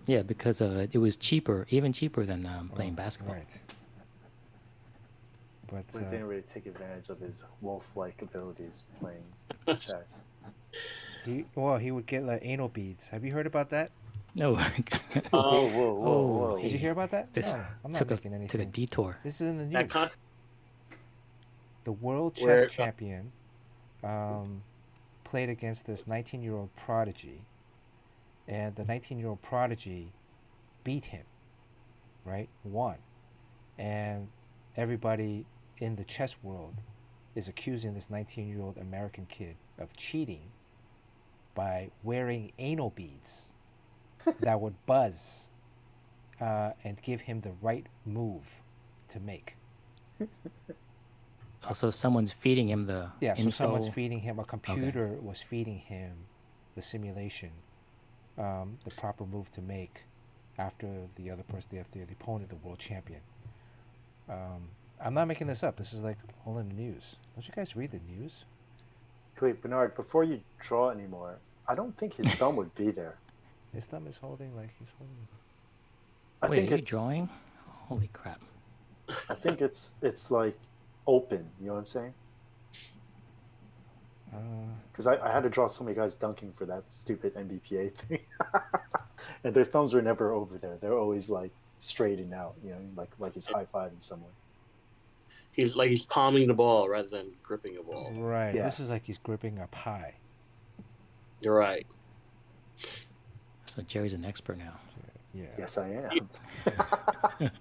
Speaker 4: Yeah, because it was cheaper, even cheaper than playing
Speaker 1: Oh,
Speaker 4: basketball.
Speaker 1: Right. But
Speaker 2: We didn't really take advantage of his wolf-like abilities playing chess.
Speaker 1: he would get like anal beads. Have you heard about that?
Speaker 4: No.
Speaker 2: Whoa, whoa, whoa,
Speaker 4: Oh,
Speaker 2: whoa!
Speaker 1: Did you hear about that?
Speaker 4: This
Speaker 1: No, I'm not
Speaker 4: took
Speaker 1: making
Speaker 4: a
Speaker 1: anything.
Speaker 4: detour.
Speaker 1: This is in the
Speaker 3: That
Speaker 1: news.
Speaker 3: con-
Speaker 1: The world chess
Speaker 3: Where-
Speaker 1: champion played against this 19-year-old prodigy, and the 19-year-old prodigy beat him, right? Won. And everybody in the chess world is accusing this 19-year-old American kid of cheating by wearing anal beads that would buzz and give him the right move to make.
Speaker 4: Also, someone's feeding him the
Speaker 1: Yeah, so
Speaker 4: info.
Speaker 1: someone's feeding him, a computer was feeding him the simulation, the proper move to make after the other person, after the opponent, the world champion. I'm not making this up. This is like all in the news. Don't you guys read the news?
Speaker 2: Wait, Bernard, before you draw anymore, I don't think his thumb would be there.
Speaker 1: His thumb is holding like he's holding.
Speaker 2: I
Speaker 4: Wait,
Speaker 2: think
Speaker 4: are you
Speaker 2: it's
Speaker 4: drawing? Holy crap!
Speaker 2: I think it's like open. You know what I'm saying? Because I had to draw so many guys dunking for that stupid NBPA thing, and their thumbs were never over there. They're always like straightened out. You know, like he's high fiving someone.
Speaker 3: he's palming the ball rather than gripping a ball.
Speaker 1: Right.
Speaker 2: Yeah.
Speaker 1: This is like he's gripping a pie.
Speaker 3: You're right.
Speaker 4: So Jerry's an expert now.
Speaker 1: Yeah.
Speaker 2: Yes, I am.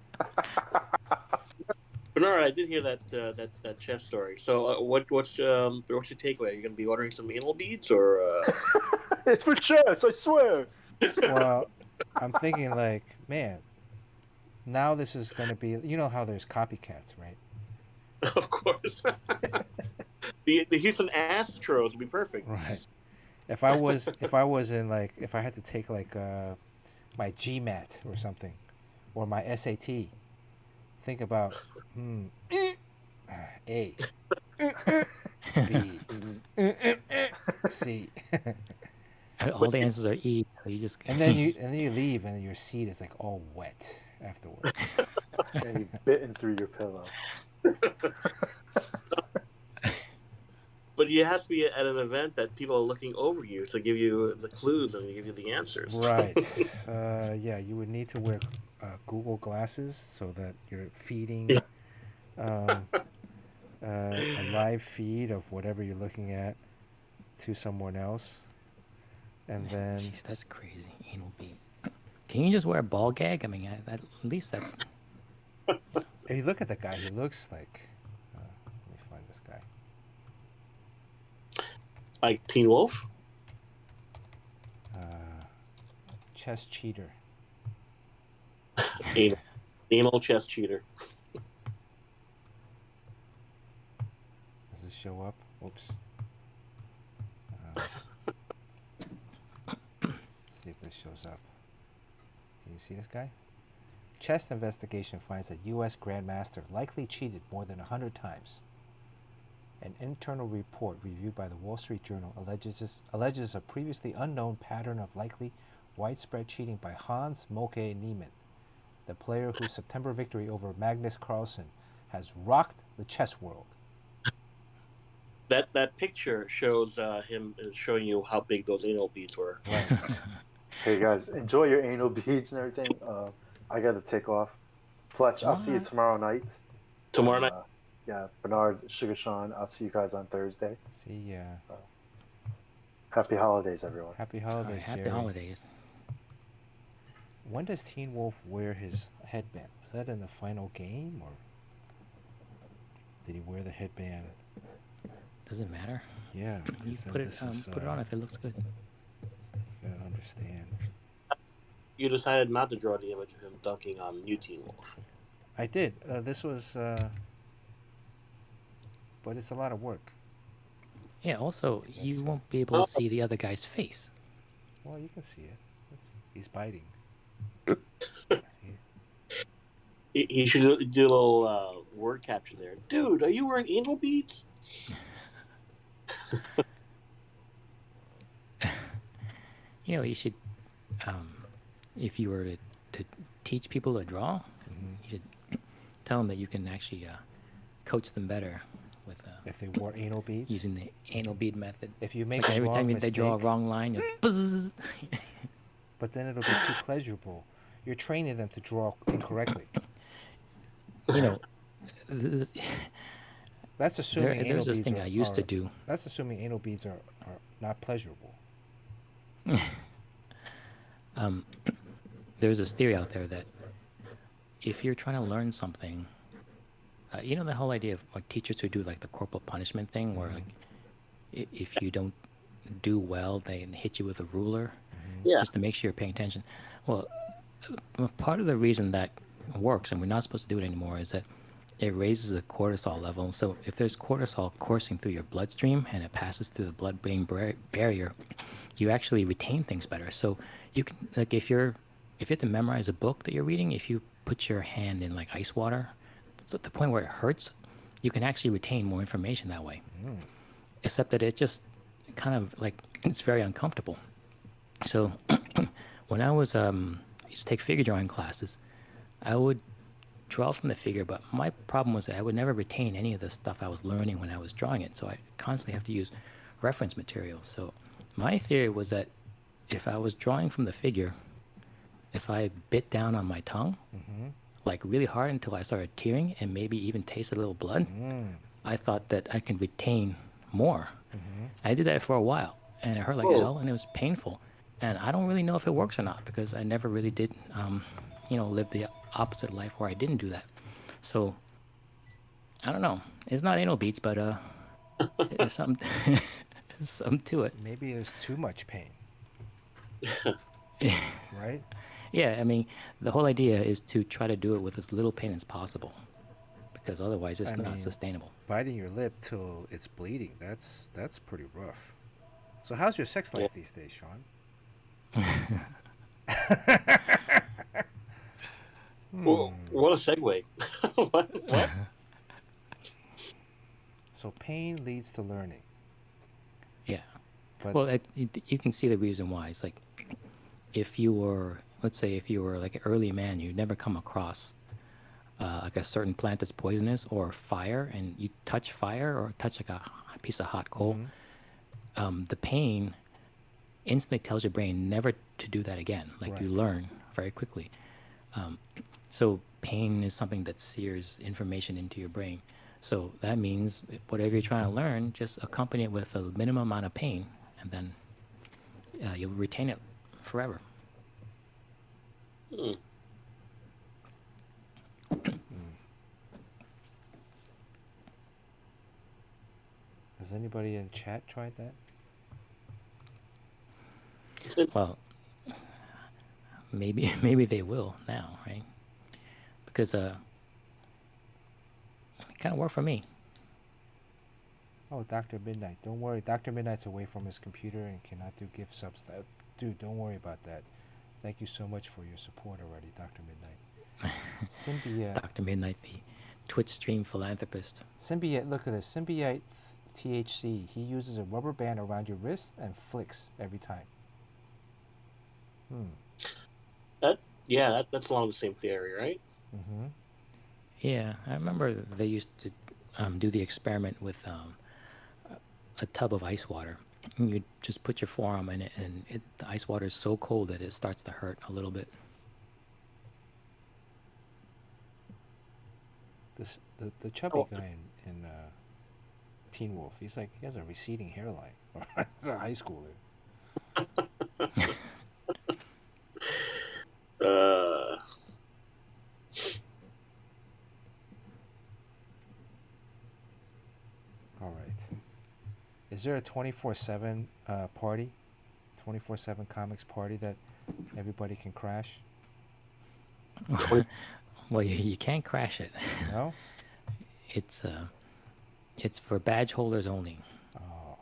Speaker 3: Bernard, I did hear that chess story. So what's your takeaway? Are you going to be ordering some anal beads or?
Speaker 2: It's for chess, I swear.
Speaker 1: Well, I'm thinking like, man, now this is going to be, you know how there's copycats, right?
Speaker 3: Of course. the Houston Astros would be perfect.
Speaker 1: Right. If I was in like, if I had to take like my GMAT or something, or my SAT, think about A, B, C,
Speaker 4: All the answers are E. So you just
Speaker 1: and then you leave, and your seat is like all wet afterwards.
Speaker 2: And he's bitten through your pillow.
Speaker 3: But you have to be at an event that people are looking over you to give you the clues and give you the answers.
Speaker 1: Right. Yeah, you would need to wear Google glasses so that you're feeding a live feed of whatever you're looking at to someone else. And then,
Speaker 4: Jeez, that's crazy. Anal bead. Can you just wear a ball gag? I mean, at least that's.
Speaker 1: if you look at the guy, he looks like. Let me find this guy.
Speaker 3: Like Teen Wolf?
Speaker 1: Chess cheater.
Speaker 3: Anal chess cheater.
Speaker 1: Does this show up? Oops. Let's see if this shows up. Can you see this guy? Chess investigation finds that U.S. Grandmaster likely cheated more than 100 times. An internal report reviewed by the Wall Street Journal alleges a previously unknown pattern of likely widespread cheating by Hans Moke Niemann, the player whose September victory over Magnus Carlsen has rocked the chess world.
Speaker 3: That picture shows him showing you how big those anal beads were.
Speaker 1: Right.
Speaker 2: Hey guys, enjoy your anal beads and everything. I got to take off. Fletch, I'll see you tomorrow night.
Speaker 3: Tomorrow night.
Speaker 2: Yeah, Bernard, Sugar Sean, I'll see you guys on Thursday.
Speaker 1: See ya.
Speaker 2: Happy holidays, everyone.
Speaker 1: Happy
Speaker 4: All
Speaker 1: holidays,
Speaker 4: right, happy
Speaker 1: Jerry.
Speaker 4: holidays.
Speaker 1: When does Teen Wolf wear his headband? Was that in the final game, or did he wear the headband
Speaker 4: Does it matter?
Speaker 1: Yeah.
Speaker 4: You
Speaker 1: this,
Speaker 4: put it
Speaker 1: this is,
Speaker 4: put it on if it looks good.
Speaker 1: you gotta understand.
Speaker 3: You decided not to draw the image of him dunking on New Teen Wolf.
Speaker 1: I did. This was, but it's a lot of work.
Speaker 4: Yeah. Also,
Speaker 1: Let's
Speaker 4: you
Speaker 1: see.
Speaker 4: won't be able
Speaker 3: Oh.
Speaker 4: to see the other guy's face.
Speaker 1: Well, you can see it. He's biting.
Speaker 3: He should do a little word caption there. Dude, are you wearing anal beads?
Speaker 4: You know, you should, if you were to teach people to draw, you should tell them that you can actually coach them better with
Speaker 1: If they wore anal beads.
Speaker 4: using the anal bead method.
Speaker 1: If you make
Speaker 4: Like
Speaker 1: a
Speaker 4: every
Speaker 1: wrong
Speaker 4: time
Speaker 1: mistake,
Speaker 4: they draw a wrong line, you buzz.
Speaker 1: but then it'll be too pleasurable. You're training them to draw incorrectly.
Speaker 4: You know,
Speaker 1: That's assuming anal
Speaker 4: there's this
Speaker 1: beads
Speaker 4: thing
Speaker 1: are,
Speaker 4: I used to
Speaker 1: are-
Speaker 4: do.
Speaker 1: That's assuming anal beads are not pleasurable.
Speaker 4: There's this theory out there that if you're trying to learn something, you know the whole idea of like teachers who do like the corporal punishment thing, where like if you don't do well, they hit you with a ruler,
Speaker 3: Yeah.
Speaker 4: just to make sure you're paying attention. Well, part of the reason that works, and we're not supposed to do it anymore, is that it raises the cortisol level. So if there's cortisol coursing through your bloodstream and it passes through the blood-brain barrier, you actually retain things better. So you can, like, if you have to memorize a book that you're reading, if you put your hand in like ice water, so at the point where it hurts, you can actually retain more information that way. Except that it just kind of like, it's very uncomfortable. So when I was used to take figure drawing classes, I would draw from the figure, but my problem was that I would never retain any of the stuff I was learning when I was drawing it. So I constantly have to use reference material. So my theory was that if I was drawing from the figure, if I bit down on my tongue, like really hard until I started tearing and maybe even tasted a little blood, I thought that I can retain more. I did that for a while, and it hurt like
Speaker 3: Whoa.
Speaker 4: hell, and it was painful. And I don't really know if it works or not because I never really did, live the opposite life where I didn't do that. So I don't know. It's not anal beads, but there's something, something to it.
Speaker 1: Maybe there's too much pain. Right?
Speaker 4: Yeah, I mean, the whole idea is to try to do it with as little pain as possible, because otherwise it's
Speaker 1: I
Speaker 4: not
Speaker 1: mean,
Speaker 4: sustainable.
Speaker 1: Biting your lip till it's bleeding. That's pretty rough. So how's your sex life these days, Sean?
Speaker 3: Well, what a segue. what?
Speaker 1: So pain leads to learning.
Speaker 4: Yeah.
Speaker 1: But
Speaker 4: Well, you can see the reason why. It's like if you were, let's say, if you were like an early man, you'd never come across like a certain plant that's poisonous or fire, and you touch fire or touch like a piece of hot coal, the pain instantly tells your brain never to do that again. Like you
Speaker 1: Right.
Speaker 4: learn very quickly. So pain is something that sears information into your brain. So that means whatever you're trying to learn, just accompany it with a minimum amount of pain, and then you'll retain it forever.
Speaker 3: Hmm.
Speaker 1: Has anybody in chat tried that?
Speaker 4: Well, maybe they will now, right? Because it kind of worked for me.
Speaker 1: Oh, Dr. Midnight. Don't worry. Dr. Midnight's away from his computer and cannot do gift subs. Dude, don't worry about that. Thank you so much for your support already, Dr. Midnight. Symbiote.
Speaker 4: Dr. Midnight, the Twitch stream philanthropist.
Speaker 1: Symbiote, look at this. Symbiote THC. He uses a rubber band around your wrist and flicks every time.
Speaker 3: That's along the same theory, right?
Speaker 4: Yeah, I remember they used to do the experiment with a tub of ice water. You just put your forearm in it, and the ice water is so cold that it starts to hurt a little bit.
Speaker 1: The chubby guy in Teen Wolf, he has a receding hairline. He's a high schooler. All right. Is there a 24/7 party, 24/7 comics party that everybody can crash?
Speaker 4: Well, you can't crash it.
Speaker 1: No.
Speaker 4: It's it's for badge holders only.
Speaker 1: Oh,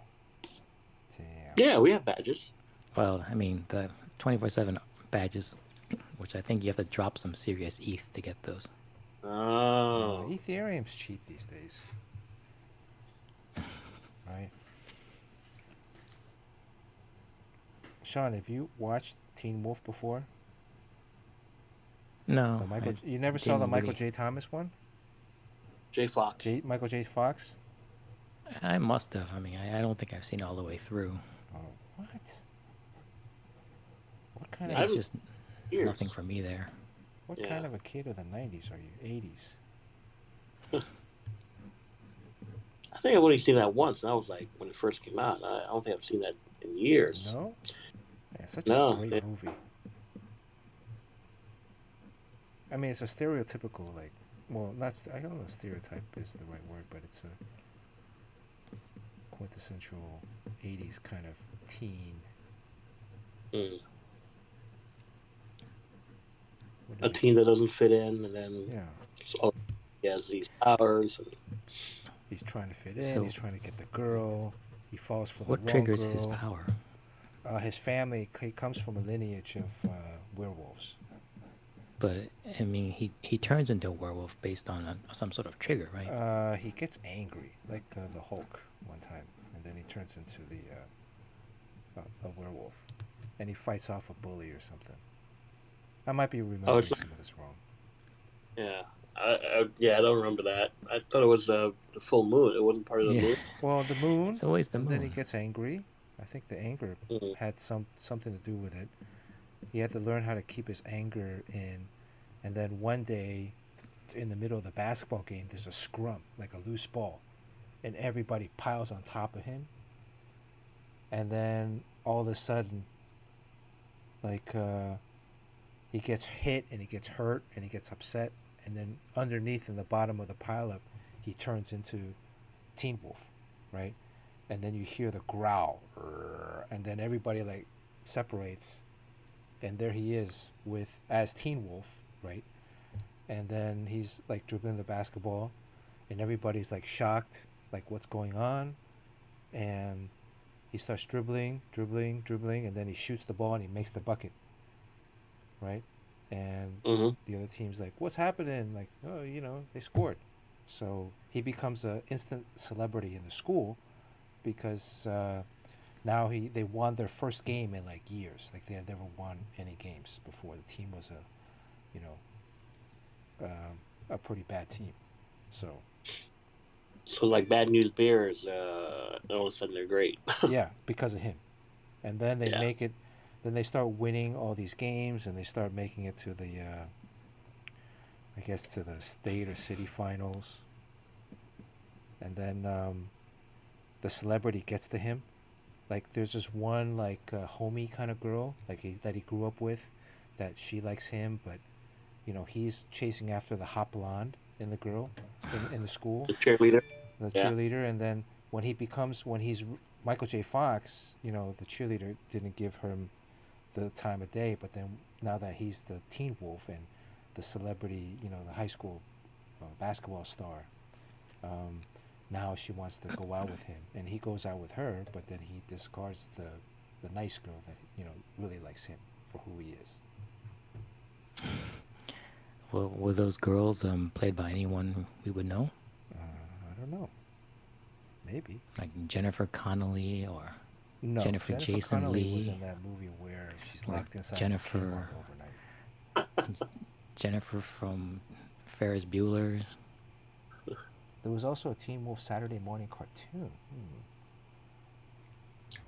Speaker 1: damn.
Speaker 3: Yeah, we have badges.
Speaker 4: Well, I mean the 24/7 badges, which I think you have to drop some serious ETH to get those.
Speaker 3: Oh.
Speaker 1: Ethereum's cheap these days, right? Sean, have you watched Teen Wolf before?
Speaker 4: No,
Speaker 1: The Michael,
Speaker 4: I
Speaker 1: you never saw the
Speaker 4: didn't
Speaker 1: Michael
Speaker 4: really.
Speaker 1: J. Thomas one?
Speaker 3: J Fox.
Speaker 1: Michael J. Fox?
Speaker 4: I must have. I mean, I don't think I've seen it all the way through.
Speaker 1: Oh, what? What kind
Speaker 3: I
Speaker 1: of
Speaker 4: It's
Speaker 3: haven't
Speaker 4: just
Speaker 3: years.
Speaker 4: nothing for me there.
Speaker 1: what
Speaker 3: Yeah.
Speaker 1: kind of a kid of the '90s are you? '80s?
Speaker 3: I think I've only seen that once, and that was like when it first came out. I don't think I've seen that in years.
Speaker 1: No. Yeah, such
Speaker 3: No,
Speaker 1: a great
Speaker 3: yeah.
Speaker 1: movie. I mean, it's a stereotypical, like, well, I don't know if stereotype is the right word, but it's a quintessential '80s kind of teen.
Speaker 3: Mm.
Speaker 1: What do
Speaker 3: A
Speaker 1: we-
Speaker 3: team that doesn't fit in, and then
Speaker 1: Yeah,
Speaker 3: he has these powers. And
Speaker 1: he's trying to fit in.
Speaker 4: So-
Speaker 1: He's trying to get the girl. He falls for the
Speaker 4: What
Speaker 1: wrong
Speaker 4: triggers
Speaker 1: girl.
Speaker 4: his power?
Speaker 1: His family, he comes from a lineage of werewolves.
Speaker 4: But I mean, he turns into a werewolf based on some sort of trigger, right?
Speaker 1: He gets angry, like the Hulk one time, and then he turns into a werewolf, and he fights off a bully or something. I might be remembering
Speaker 3: it's like-
Speaker 1: some of this wrong.
Speaker 3: yeah, I don't remember that. I thought it was the full moon. It wasn't part of the
Speaker 4: Yeah.
Speaker 3: moon.
Speaker 1: Well, the moon,
Speaker 4: It's always the
Speaker 1: and then he
Speaker 4: moon.
Speaker 1: gets angry. I think the anger
Speaker 3: Mhm.
Speaker 1: had something to do with it. He had to learn how to keep his anger in, and then one day, in the middle of the basketball game, there's a scrum, like a loose ball, and everybody piles on top of him. And then all of a sudden, like he gets hit and he gets hurt and he gets upset, and then underneath in the bottom of the pileup, he turns into Teen Wolf, right? And then you hear the growl, and then everybody like separates, and there he is with as Teen Wolf, right? And then he's like dribbling the basketball, and everybody's like shocked, like what's going on, and he starts dribbling, and then he shoots the ball and he makes the bucket, right? And
Speaker 3: Hmm.
Speaker 1: the other team's like, what's happening? Like, oh, they scored. So he becomes an instant celebrity in the school because now they won their first game in like years. Like they had never won any games before. The team was a pretty bad team. So
Speaker 3: So like Bad News Bears, all of a sudden they're great.
Speaker 1: yeah, because of him. And then they
Speaker 3: Yeah.
Speaker 1: make it. Then they start winning all these games, and they start making it to the, I guess, to the state or city finals. And then the celebrity gets to him. Like there's this one like homie kind of girl that he grew up with, that she likes him, but he's chasing after the hot blonde in the girl in the school,
Speaker 3: The cheerleader.
Speaker 1: the
Speaker 3: Yeah.
Speaker 1: cheerleader. And then when he's Michael J. Fox, the cheerleader didn't give him the time of day, but then now that he's the Teen Wolf and the celebrity, the high school basketball star, now she wants to go out with him, and he goes out with her, but then he discards the nice girl that really likes him for who he is.
Speaker 4: Well, were those girls played by anyone we would know,
Speaker 1: I don't know, maybe.
Speaker 4: like Jennifer Connelly or
Speaker 1: No,
Speaker 4: Jennifer Jason
Speaker 1: Connelly was
Speaker 4: Leigh,
Speaker 1: in that movie where she's
Speaker 4: or
Speaker 1: locked inside
Speaker 4: Jennifer-
Speaker 1: the overnight.
Speaker 4: Jennifer from Ferris Bueller?
Speaker 1: There was also a Teen Wolf Saturday morning cartoon.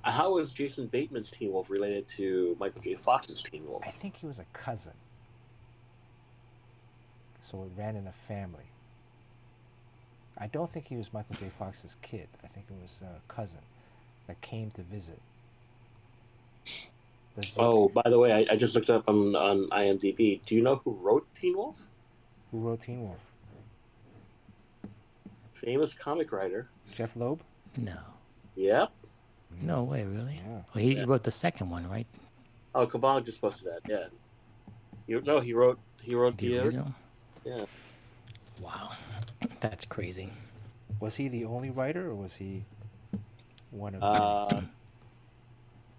Speaker 3: How is Jason Bateman's Teen Wolf related to Michael J. Fox's Teen Wolf?
Speaker 1: I think he was a cousin. So it ran in the family. I don't think he was Michael J. Fox's kid. I think it was a cousin that came to visit.
Speaker 3: Oh, by the way, I just looked up on IMDb. Do you know who wrote Teen Wolf?
Speaker 1: Who wrote Teen Wolf?
Speaker 3: Famous comic writer.
Speaker 1: Jeff Loeb?
Speaker 4: No.
Speaker 3: Yep.
Speaker 4: No way, really?
Speaker 1: Yeah.
Speaker 4: Well, he
Speaker 3: Yeah.
Speaker 4: wrote the second one, right?
Speaker 3: Oh, Kabbalah just posted that. Yeah. No, he wrote
Speaker 4: The
Speaker 3: the
Speaker 4: original.
Speaker 3: yeah.
Speaker 4: Wow, that's crazy.
Speaker 1: Was he the only writer, or was he one of
Speaker 3: Uh,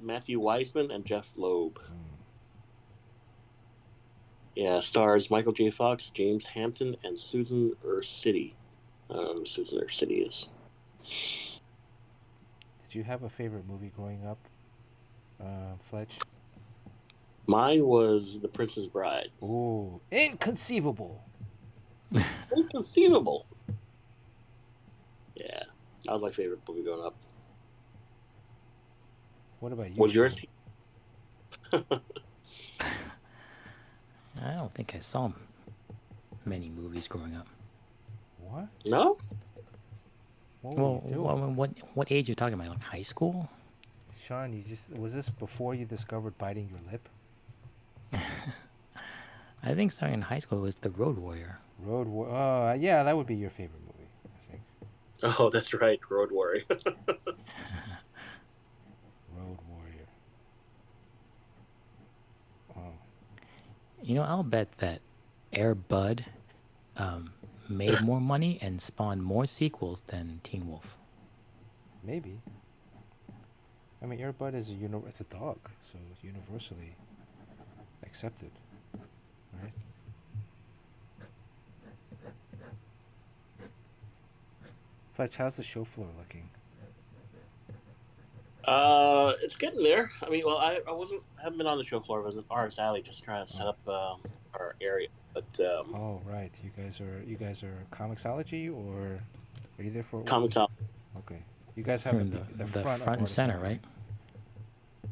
Speaker 3: Matthew Weisman and Jeff Loeb. Yeah, stars Michael J. Fox, James Hampton, and Susan Ursitti. I don't know who Susan Ursitti is.
Speaker 1: Did you have a favorite movie growing up, Fletch?
Speaker 3: Mine was The Princess Bride.
Speaker 1: Ooh, inconceivable.
Speaker 3: Inconceivable. Yeah, that was my favorite movie growing up.
Speaker 1: What about you?
Speaker 3: Was yours?
Speaker 1: Sean?
Speaker 4: I don't think I saw many movies growing up.
Speaker 1: What?
Speaker 3: No?
Speaker 1: What were
Speaker 4: Well,
Speaker 1: you doing?
Speaker 4: what age are you talking about? Like high school?
Speaker 1: Sean, was this before you discovered biting your lip?
Speaker 4: I think starting in high school was The Road Warrior.
Speaker 1: Yeah, that would be your favorite movie, I think.
Speaker 3: Oh, that's right, Road Warrior.
Speaker 1: Road Warrior. Oh,
Speaker 4: You know, I'll bet that Air Bud made more money and spawned more sequels than Teen Wolf.
Speaker 1: maybe. I mean, Air Bud is it's a dog, so it's universally accepted, right? Fletch, how's the show floor looking?
Speaker 3: It's getting there. I mean, well, I haven't been on the show floor. I was at Artist Alley just trying to set up our area. But
Speaker 1: Oh, right. You guys are Comixology, or are you there for
Speaker 3: Comics out.
Speaker 1: Okay. You guys have
Speaker 4: You're in
Speaker 1: the
Speaker 4: the
Speaker 1: front,
Speaker 4: front
Speaker 1: of
Speaker 4: and center,
Speaker 1: Artist Alley.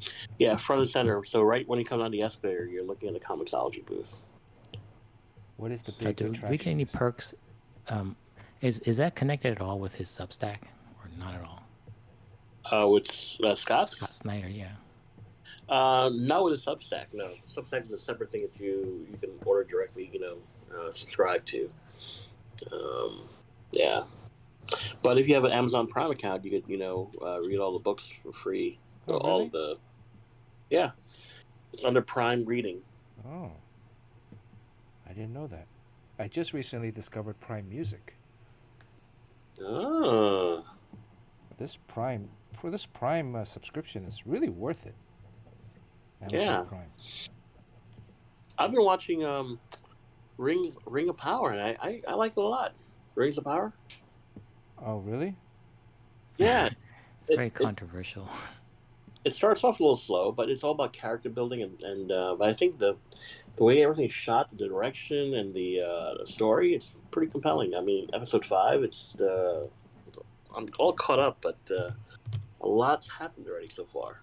Speaker 4: right?
Speaker 3: Yeah, front and center. So right when you come down the escalator, you're looking at the Comixology booth.
Speaker 1: What is the
Speaker 4: Now,
Speaker 1: big
Speaker 4: do we
Speaker 1: attraction?
Speaker 4: get any perks? Is that connected at all with his Substack, or not at all?
Speaker 3: With Scott's?
Speaker 4: Scott Snyder, yeah.
Speaker 3: Not with a Substack. No, Substack is a separate thing that you can order directly. Subscribe to. Yeah, but if you have an Amazon Prime account, you could read all the books for free.
Speaker 1: Oh,
Speaker 3: All
Speaker 1: really?
Speaker 3: of the it's under Prime Reading.
Speaker 1: Oh, I didn't know that. I just recently discovered Prime Music.
Speaker 3: Oh,
Speaker 1: This Prime subscription is really worth it. Amazon
Speaker 3: Yeah.
Speaker 1: Prime.
Speaker 3: I've been watching Ring of Power, and I like it a lot. Rings of Power.
Speaker 1: Oh, really?
Speaker 3: Yeah,
Speaker 4: Very
Speaker 3: it
Speaker 4: controversial.
Speaker 3: starts off a little slow, but it's all about character building, and but I think the way everything's shot, the direction, and the story, it's pretty compelling. I mean, episode 5, I'm all caught up, but a lot's happened already so far.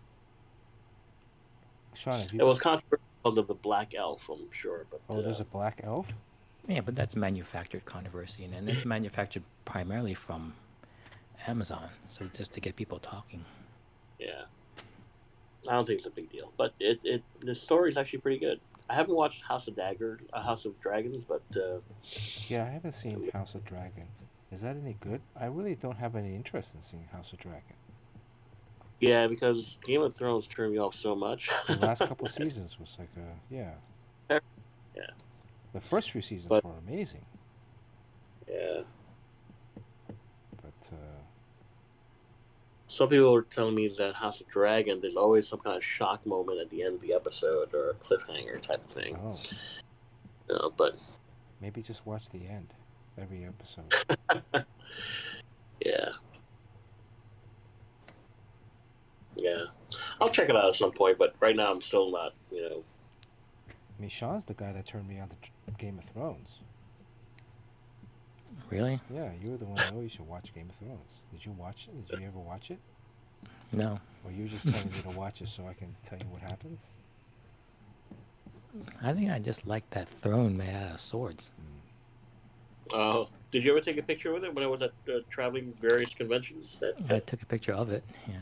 Speaker 1: Sean, have
Speaker 3: It
Speaker 1: you?
Speaker 3: was controversial because of the black elf, I'm sure, but
Speaker 1: Oh, there's a black elf.
Speaker 4: Yeah, but that's manufactured controversy, and it's manufactured primarily from Amazon, so just to get people talking.
Speaker 3: yeah, I don't think it's a big deal, but the story is actually pretty good. I haven't watched House of Dragons, but
Speaker 1: Yeah, I haven't seen House of Dragon. Is that any good? I really don't have any interest in seeing House of Dragon.
Speaker 3: yeah, because Game of Thrones turned me off so much.
Speaker 1: The last couple seasons was like yeah.
Speaker 3: Yeah.
Speaker 1: The first few seasons
Speaker 3: But-
Speaker 1: were amazing,
Speaker 3: Yeah.
Speaker 1: but
Speaker 3: Some people are telling me that House of Dragon, there's always some kind of shock moment at the end of the episode or a cliffhanger type of thing.
Speaker 1: oh,
Speaker 3: But
Speaker 1: maybe just watch the end every episode.
Speaker 3: yeah. Yeah. I'll check it out at some point, but right now I'm still not,
Speaker 1: I mean, Sean's the guy that turned me on to Game of Thrones.
Speaker 4: Really?
Speaker 1: Yeah, you were the one. Oh, you should watch Game of Thrones. Did you watch it? Did you ever watch it?
Speaker 4: No.
Speaker 1: Or you were just telling me to watch it so I can tell you what happens?
Speaker 4: I think I just like that throne made out of swords.
Speaker 3: Oh, did you ever take a picture with it when I was at traveling various conventions?
Speaker 4: I took a picture of it, yeah.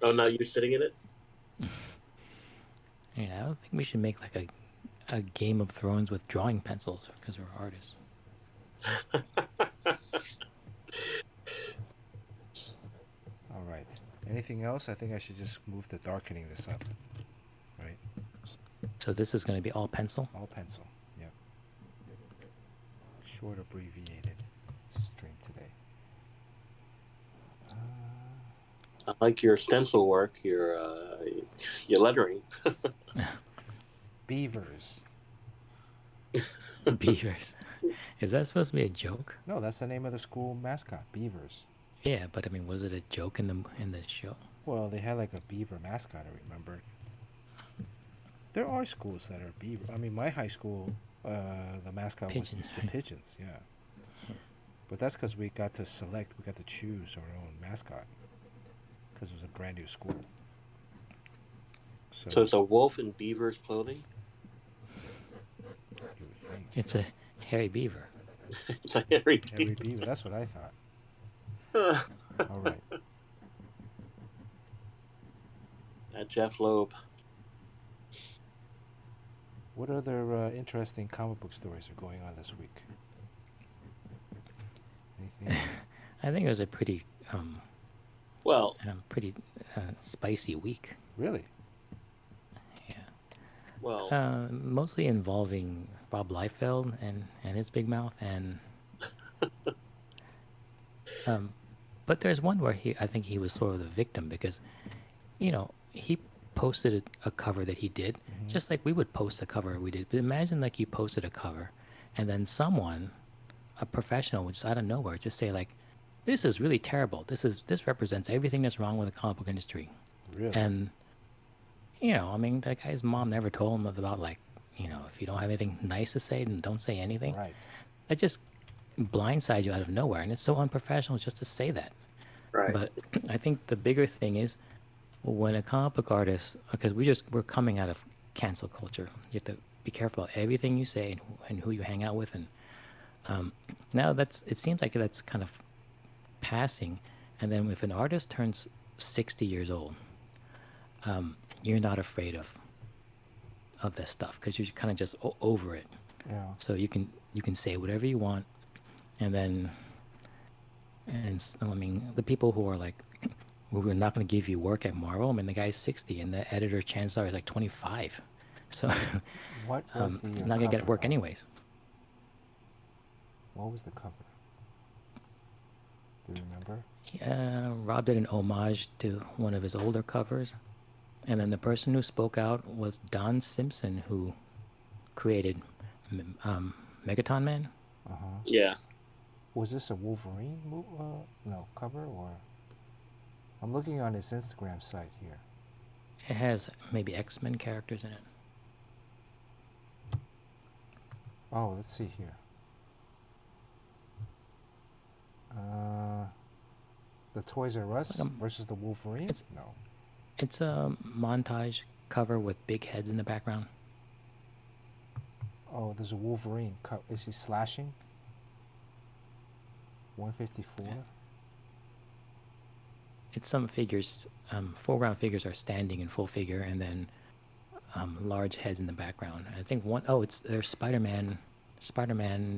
Speaker 3: Oh, now you're sitting in it?
Speaker 4: Yeah, I don't think we should make like a Game of Thrones with drawing pencils because we're artists.
Speaker 1: All right. anything else, I think I should just move the darkening this up. Right?
Speaker 4: So this is going to be all pencil.
Speaker 1: All pencil. Yep. Short abbreviated string today.
Speaker 3: I like your stencil work, your lettering.
Speaker 1: Beavers.
Speaker 4: Beavers. Is that supposed to be a joke?
Speaker 1: No, that's the name of the school mascot, Beavers.
Speaker 4: Yeah, but I mean, was it a joke in the show?
Speaker 1: Well, they had like a beaver mascot, I remember. There are schools that are beaver. I mean, my high school, the mascot
Speaker 4: Pigeons,
Speaker 1: was the
Speaker 4: right?
Speaker 1: pigeons, yeah. But that's because we got to select, we got to choose our own mascot. Because it was a brand new school.
Speaker 3: So it's a wolf in beaver's clothing?
Speaker 1: You would think.
Speaker 4: It's a hairy beaver.
Speaker 3: It's a hairy
Speaker 1: Hairy beaver, that's what I thought. All right.
Speaker 3: Jeff Loeb.
Speaker 1: What other interesting comic book stories are going on this week? Anything?
Speaker 4: I think it was a pretty
Speaker 3: Well,
Speaker 4: pretty spicy week.
Speaker 1: Really?
Speaker 4: Yeah.
Speaker 3: well,
Speaker 4: Mostly involving Rob Liefeld and his big mouth, and but there's one where I think he was sort of the victim because, he posted a cover that he did, just like we would post a cover we did. But imagine like you posted a cover, and then someone, a professional, would just out of nowhere just say like, "This is really terrible. This represents everything that's wrong with the comic book industry."
Speaker 1: Really?
Speaker 4: And I mean, that guy's mom never told him about like, if you don't have anything nice to say, then don't say anything.
Speaker 1: Right.
Speaker 4: That just blindsides you out of nowhere, and it's so unprofessional just to say that.
Speaker 3: right.
Speaker 4: But I think the bigger thing is when a comic book artist, because we're coming out of cancel culture. You have to be careful about everything you say and who you hang out with, and now it seems like that's kind of passing. And then if an artist turns 60 years old, you're not afraid of this stuff because you're kind of just over it.
Speaker 1: Yeah.
Speaker 4: So you can say whatever you want, and then I mean the people who are like, we're not going to give you work at Marvel. I mean the guy's 60 and the editor Chancellor is like 25, so
Speaker 1: What was the
Speaker 4: not gonna get
Speaker 1: cover,
Speaker 4: work
Speaker 1: Rob?
Speaker 4: anyways.
Speaker 1: What was the cover? Do you remember?
Speaker 4: Rob did an homage to one of his older covers, and then the person who spoke out was Don Simpson, who created Megaton Man.
Speaker 1: Uh-huh.
Speaker 3: Yeah.
Speaker 1: Was this a Wolverine cover or? I'm looking on his Instagram site here.
Speaker 4: It has maybe X-Men characters in it.
Speaker 1: Oh, let's see here. The Toys R Us versus the Wolverine? No.
Speaker 4: It's a montage cover with big heads in the background.
Speaker 1: Oh, there's a Wolverine. Is he slashing? 154?
Speaker 4: It's some figures, foreground figures are standing in full figure, and then large heads in the background. I think they're Spider-Man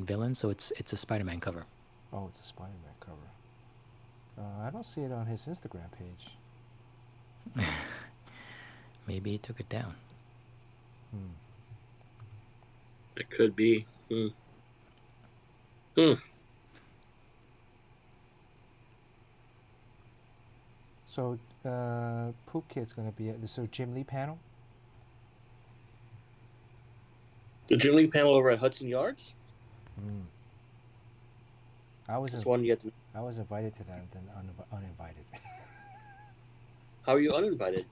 Speaker 4: villains, so it's a Spider-Man cover.
Speaker 1: Oh, it's a Spider-Man cover. I don't see it on his Instagram page.
Speaker 4: Maybe he took it down.
Speaker 3: It could be.
Speaker 1: So, Poop Kid's going to be at the Jim Lee panel?
Speaker 3: The Jim Lee panel over at Hudson Yards?
Speaker 1: I was
Speaker 3: That's one you get to...
Speaker 1: I was invited to that and then uninvited.
Speaker 3: How are you uninvited?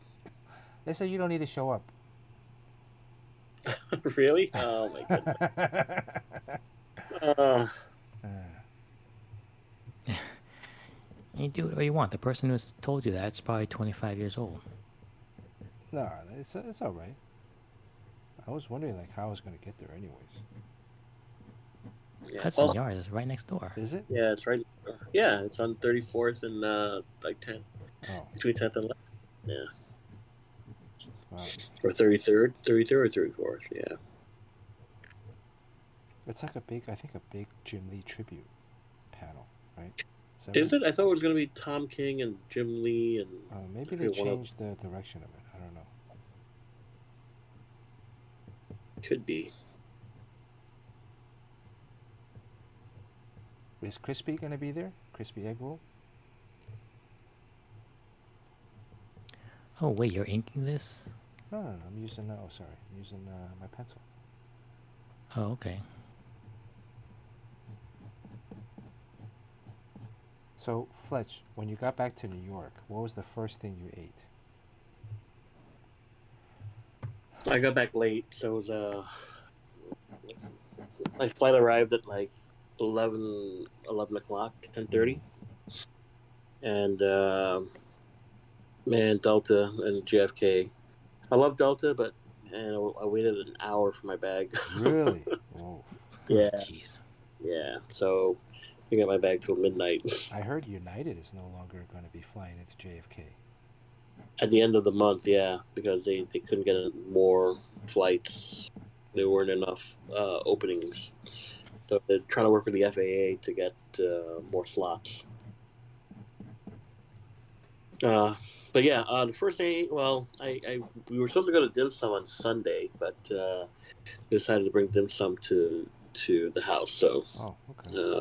Speaker 1: They said you don't need to show up.
Speaker 3: Really? Oh my goodness.
Speaker 4: You do whatever you want. The person who told you that's probably 25 years old.
Speaker 1: No, it's all right. I was wondering like how I was going to get there anyways.
Speaker 3: Yeah.
Speaker 4: Hudson Yards is right next door.
Speaker 1: Is it?
Speaker 3: Yeah, it's right. Yeah, it's on 34th and like 10th.
Speaker 1: Oh.
Speaker 3: Between 10th and 11th. Yeah.
Speaker 1: Wow.
Speaker 3: Or 33rd or 34th. Yeah.
Speaker 1: It's like a big Jim Lee tribute panel, right? that
Speaker 3: Is
Speaker 1: right?
Speaker 3: it? I thought it was going to be Tom King and Jim Lee and
Speaker 1: Maybe
Speaker 3: I
Speaker 1: they
Speaker 3: forget one of
Speaker 1: changed the direction of it. I don't know.
Speaker 3: could be.
Speaker 1: Is Crispy going to be there? Crispy Egg Roll?
Speaker 4: Oh wait, you're inking this?
Speaker 1: No. I'm using. Oh, sorry. I'm using my pencil.
Speaker 4: Oh, okay.
Speaker 1: So, Fletch, when you got back to New York, what was the first thing you ate?
Speaker 3: I got back late, so it was my flight arrived at like 11 o'clock, 10:30, and man, Delta and JFK. I love Delta, but man, I waited an hour for my bag.
Speaker 1: Really? Whoa.
Speaker 3: Yeah,
Speaker 4: Oh, jeez.
Speaker 3: yeah. So I got my bag till midnight.
Speaker 1: I heard United is no longer going to be flying into JFK.
Speaker 3: At the end of the month, yeah, because they couldn't get more flights. There weren't enough openings. So they're trying to work with the FAA to get more slots. But yeah, the first day, well, we were supposed to go to dim sum on Sunday, but decided to bring dim sum to the house. So
Speaker 1: Oh, okay.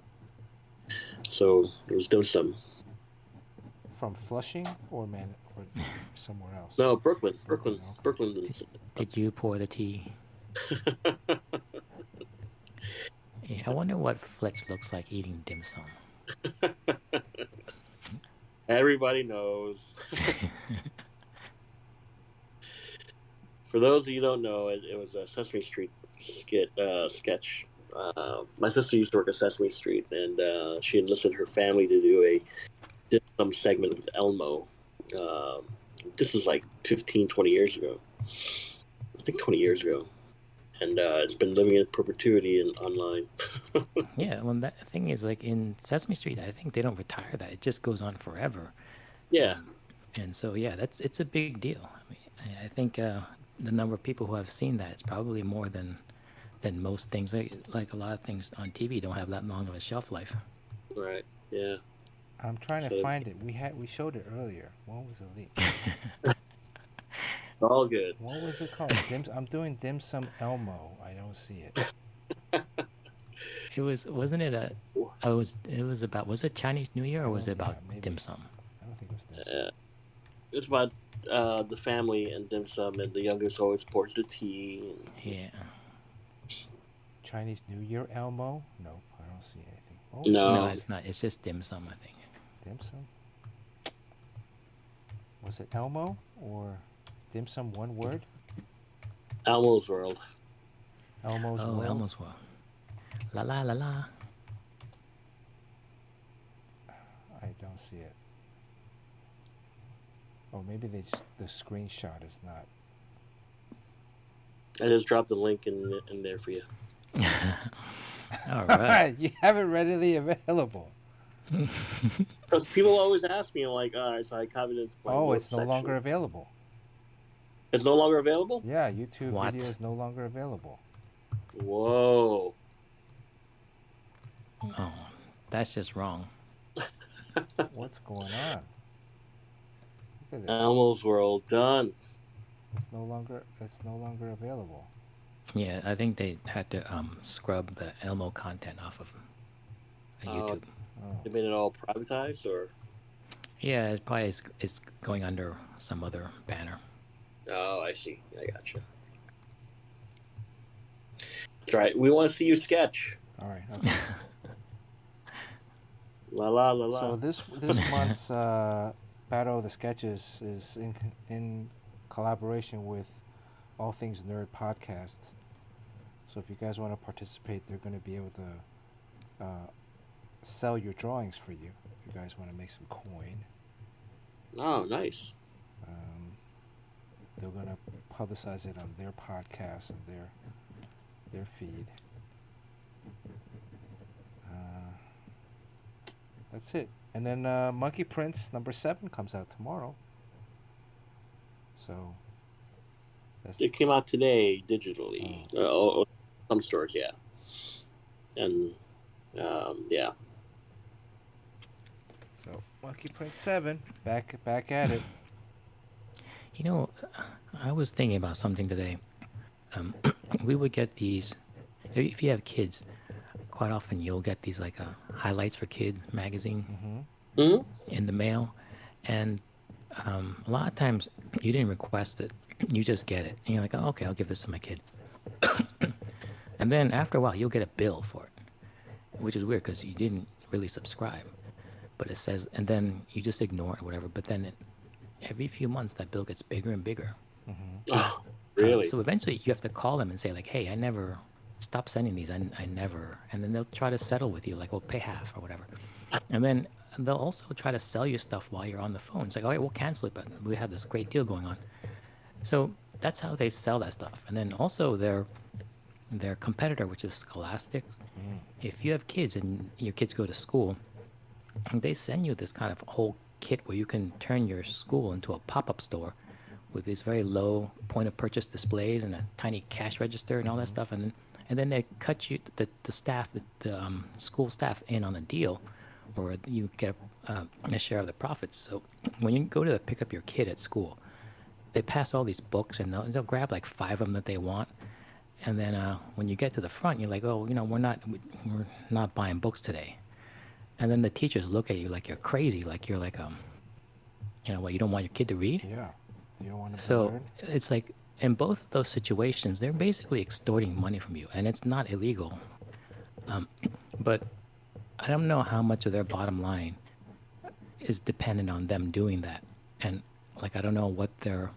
Speaker 3: so there was dim sum.
Speaker 1: From Flushing or somewhere else?
Speaker 3: No, Brooklyn.
Speaker 1: Okay.
Speaker 3: Brooklyn.
Speaker 4: Did you pour the tea? Yeah, I wonder what Fletch looks like eating dim sum.
Speaker 3: Everybody knows. For those of you who don't know, it was a Sesame Street sketch. My sister used to work at Sesame Street, and she enlisted her family to do a dim sum segment with Elmo. This is like 15, 20 years ago. I think 20 years ago. And it's been living in perpetuity online.
Speaker 4: Yeah, well, that thing is like in Sesame Street. I think they don't retire that; it just goes on forever.
Speaker 3: Yeah.
Speaker 4: And so, yeah, it's a big deal. I mean, I think the number of people who have seen that is probably more than most things. Like a lot of things on TV don't have that long of a shelf life.
Speaker 3: Right. Yeah.
Speaker 1: I'm trying to find it. We showed it earlier. What was the link?
Speaker 3: All good.
Speaker 1: What was it called? I'm doing dim sum Elmo. I don't see it.
Speaker 4: It wasn't it it was about, was it Chinese New Year or was it about dim sum?
Speaker 1: I don't think it was dim sum.
Speaker 3: It's about the family and dim sum, and the youngest always pours the tea.
Speaker 4: Yeah.
Speaker 1: Chinese New Year Elmo? Nope, I don't see anything.
Speaker 3: No,
Speaker 4: it's not. It's just dim sum, I think.
Speaker 1: Dim sum? Was it Elmo or dim sum one word?
Speaker 3: Elmo's World.
Speaker 1: Elmo's World?
Speaker 4: Oh, Elmo's World. La la la la.
Speaker 1: I don't see it. Oh, maybe the screenshot is not.
Speaker 3: I just dropped the link in there for you.
Speaker 4: All right.
Speaker 1: You have it readily available.
Speaker 3: Because people always ask me, like, all right, so I copied it.
Speaker 1: It's no longer available.
Speaker 3: It's no longer available?
Speaker 1: Yeah, YouTube
Speaker 4: What?
Speaker 1: video is no longer available.
Speaker 3: Whoa.
Speaker 4: Oh, that's just wrong.
Speaker 1: What's going on? Look at this.
Speaker 3: Elmo's World done.
Speaker 1: It's no longer available.
Speaker 4: Yeah, I think they had to scrub the Elmo content off of YouTube.
Speaker 3: They made it all privatized, or?
Speaker 4: Yeah, it probably is going under some other banner.
Speaker 3: Oh, I see. I gotcha. That's right. We want to see you sketch.
Speaker 1: All right. Okay.
Speaker 3: La la la la.
Speaker 1: So this month's Battle of the Sketches is in collaboration with All Things Nerd podcast. So if you guys want to participate, they're going to be able to sell your drawings for you. If you guys want to make some coin.
Speaker 3: Oh, nice.
Speaker 1: They're going to publicize it on their podcast and their feed. That's it. And then Monkey Prince number 7 comes out tomorrow. So
Speaker 3: It came out today digitally. Some stores, yeah. And yeah.
Speaker 1: So Monkey Prince 7, back at it.
Speaker 4: You know, I was thinking about something today. Um, we would get these, if you have kids, quite often you'll get these like highlights for kids magazine
Speaker 3: Hmm.
Speaker 4: in the mail, and a lot of times you didn't request it, you just get it, and you're like, oh, okay, I'll give this to my kid, and then after a while you'll get a bill for it, which is weird because you didn't really subscribe, but it says, and then you just ignore it or whatever. But then every few months that bill gets bigger and bigger.
Speaker 3: Oh, really?
Speaker 4: So eventually you have to call them and say like, hey, I never stop sending these. I never, and then they'll try to settle with you like, well, pay half or whatever. And then they'll also try to sell you stuff while you're on the phone. It's like, all right, we'll cancel it, but we have this great deal going on. So that's how they sell that stuff. And then also their competitor, which is Scholastic. If you have kids and your kids go to school, they send you this kind of whole kit where you can turn your school into a pop-up store with these very low point of purchase displays and a tiny cash register and all that stuff. And then they cut you the staff, the school staff in on a deal, or you get a share of the profits. So when you go to pick up your kid at school, they pass all these books and they'll grab like 5 of them that they want. And then when you get to the front, you're like, oh, we're not buying books today. And then the teachers look at you like you're crazy, like you're like what, you don't want your kid to read?
Speaker 1: Yeah. You don't want to
Speaker 4: So
Speaker 1: learn?
Speaker 4: it's like in both of those situations, they're basically extorting money from you, and it's not illegal. But I don't know how much of their bottom line is dependent on them doing that. And like, I don't know what their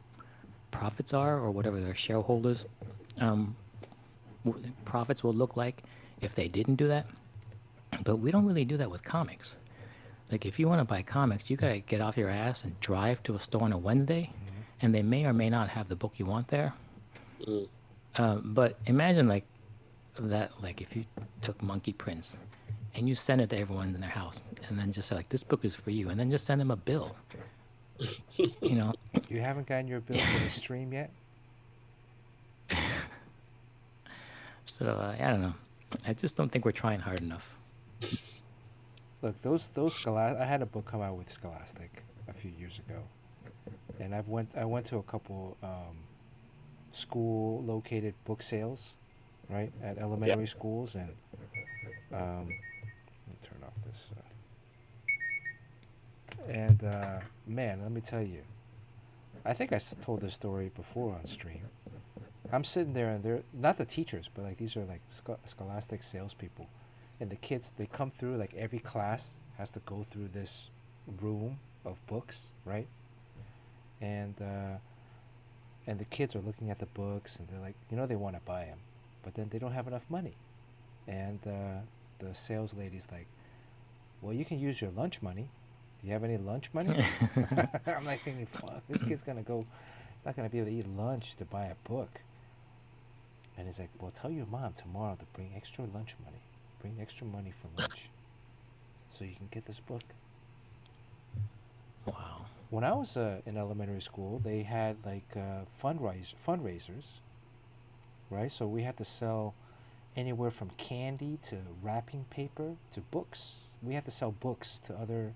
Speaker 4: profits are or whatever their shareholders' profits will look like if they didn't do that. But we don't really do that with comics. Like, if you want to buy comics, you gotta get off your ass and drive to a store on a Wednesday, and they may or may not have the book you want there.
Speaker 3: Mm.
Speaker 4: But imagine like that, like if you took Monkey Prince and you send it to everyone in their house, and then just say like, this book is for you, and then just send them a bill. You know,
Speaker 1: You haven't gotten your bill for the stream yet?
Speaker 4: so I don't know. I just don't think we're trying hard enough.
Speaker 1: Look, those Scholastic. I had a book come out with Scholastic a few years ago, and I went to a couple school located book sales, right, at elementary schools, and let me turn off this. And man, let me tell you, I think I told this story before on stream. I'm sitting there, and they're not the teachers, but like these are like Scholastic salespeople, and the kids, they come through, like every class has to go through this room of books, right? And the kids are looking at the books, and they're like, they want to buy them, but then they don't have enough money, and the sales lady's like, well, you can use your lunch money. Do you have any lunch money? I'm like thinking, fuck, this kid's not gonna be able to eat lunch to buy a book. And he's like, well, tell your mom tomorrow to bring extra lunch money. Bring extra money for lunch, so you can get this book.
Speaker 4: Wow.
Speaker 1: When I was in elementary school, they had like fundraisers, right? So we had to sell anywhere from candy to wrapping paper to books. We had to sell books to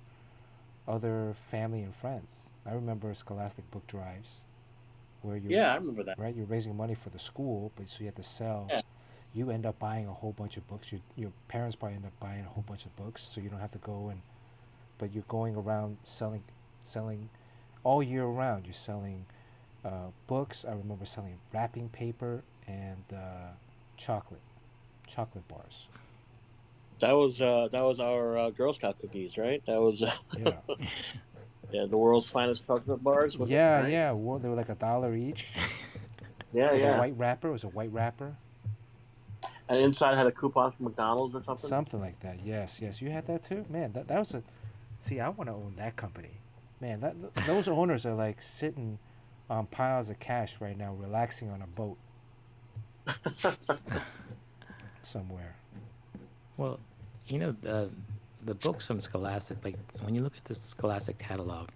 Speaker 1: other family and friends. I remember Scholastic book drives, where
Speaker 3: Yeah, I remember that.
Speaker 1: right, you're raising money for the school, but so you have to sell.
Speaker 3: Yeah.
Speaker 1: You end up buying a whole bunch of books. Your parents probably end up buying a whole bunch of books, so you don't have to go but you're going around selling all year round. You're selling books. I remember selling wrapping paper and chocolate bars.
Speaker 3: That was our Girl Scout cookies, right? That was
Speaker 1: Yeah.
Speaker 3: yeah, the world's finest chocolate bars. Was
Speaker 1: Yeah,
Speaker 3: it, right?
Speaker 1: yeah. Well, they were like $1 each.
Speaker 3: Yeah,
Speaker 1: With a
Speaker 3: yeah.
Speaker 1: white wrapper. It was a white wrapper.
Speaker 3: And inside had a coupon from McDonald's or something.
Speaker 1: Something like that. Yes, yes. You had that too, man. That was a. See, I want to own that company, man. Those owners are like sitting on piles of cash right now, relaxing on a boat somewhere.
Speaker 4: Well, the books from Scholastic, like when you look at the Scholastic catalog,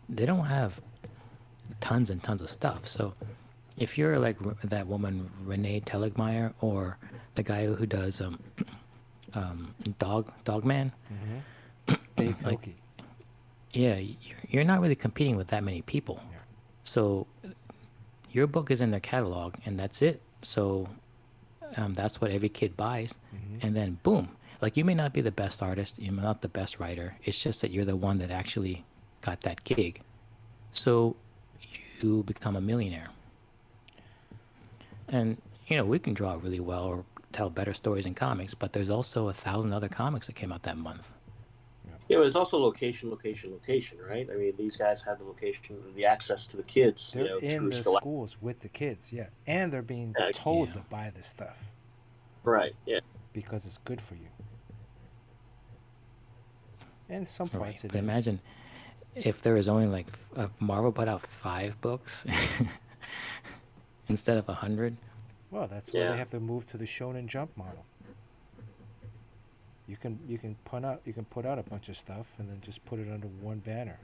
Speaker 4: they don't have tons and tons of stuff. So if you're like that woman Renee Telligmeyer, or the guy who does Dogman,
Speaker 1: Mm-hmm. Dave
Speaker 4: like,
Speaker 1: Pilkey.
Speaker 4: yeah, you're not really competing with that many people.
Speaker 1: Yeah.
Speaker 4: So your book is in their catalog, and that's it. So that's what every kid buys, and then boom. Like you may not be the best artist, you're not the best writer. It's just that you're the one that actually got that gig. So you become a millionaire. And we can draw really well or tell better stories in comics, but there's also 1,000 other comics that came out that month.
Speaker 3: Yeah, but it's also location, location, location, right? I mean, these guys have the location, the access to the kids,
Speaker 1: They're in
Speaker 3: through
Speaker 1: the
Speaker 3: Scholastic.
Speaker 1: schools with the kids, yeah, and they're being
Speaker 3: Yeah.
Speaker 1: told
Speaker 4: Yeah.
Speaker 1: to buy this stuff
Speaker 3: Right. Yeah.
Speaker 1: because it's good for you. And some
Speaker 4: Right.
Speaker 1: parts it
Speaker 4: But
Speaker 1: is.
Speaker 4: imagine if there was only like Marvel put out 5 books instead of 100.
Speaker 1: Well, that's why
Speaker 3: Yeah.
Speaker 1: they have to move to the Shonen Jump model. You can put out a bunch of stuff and then just put it under one banner.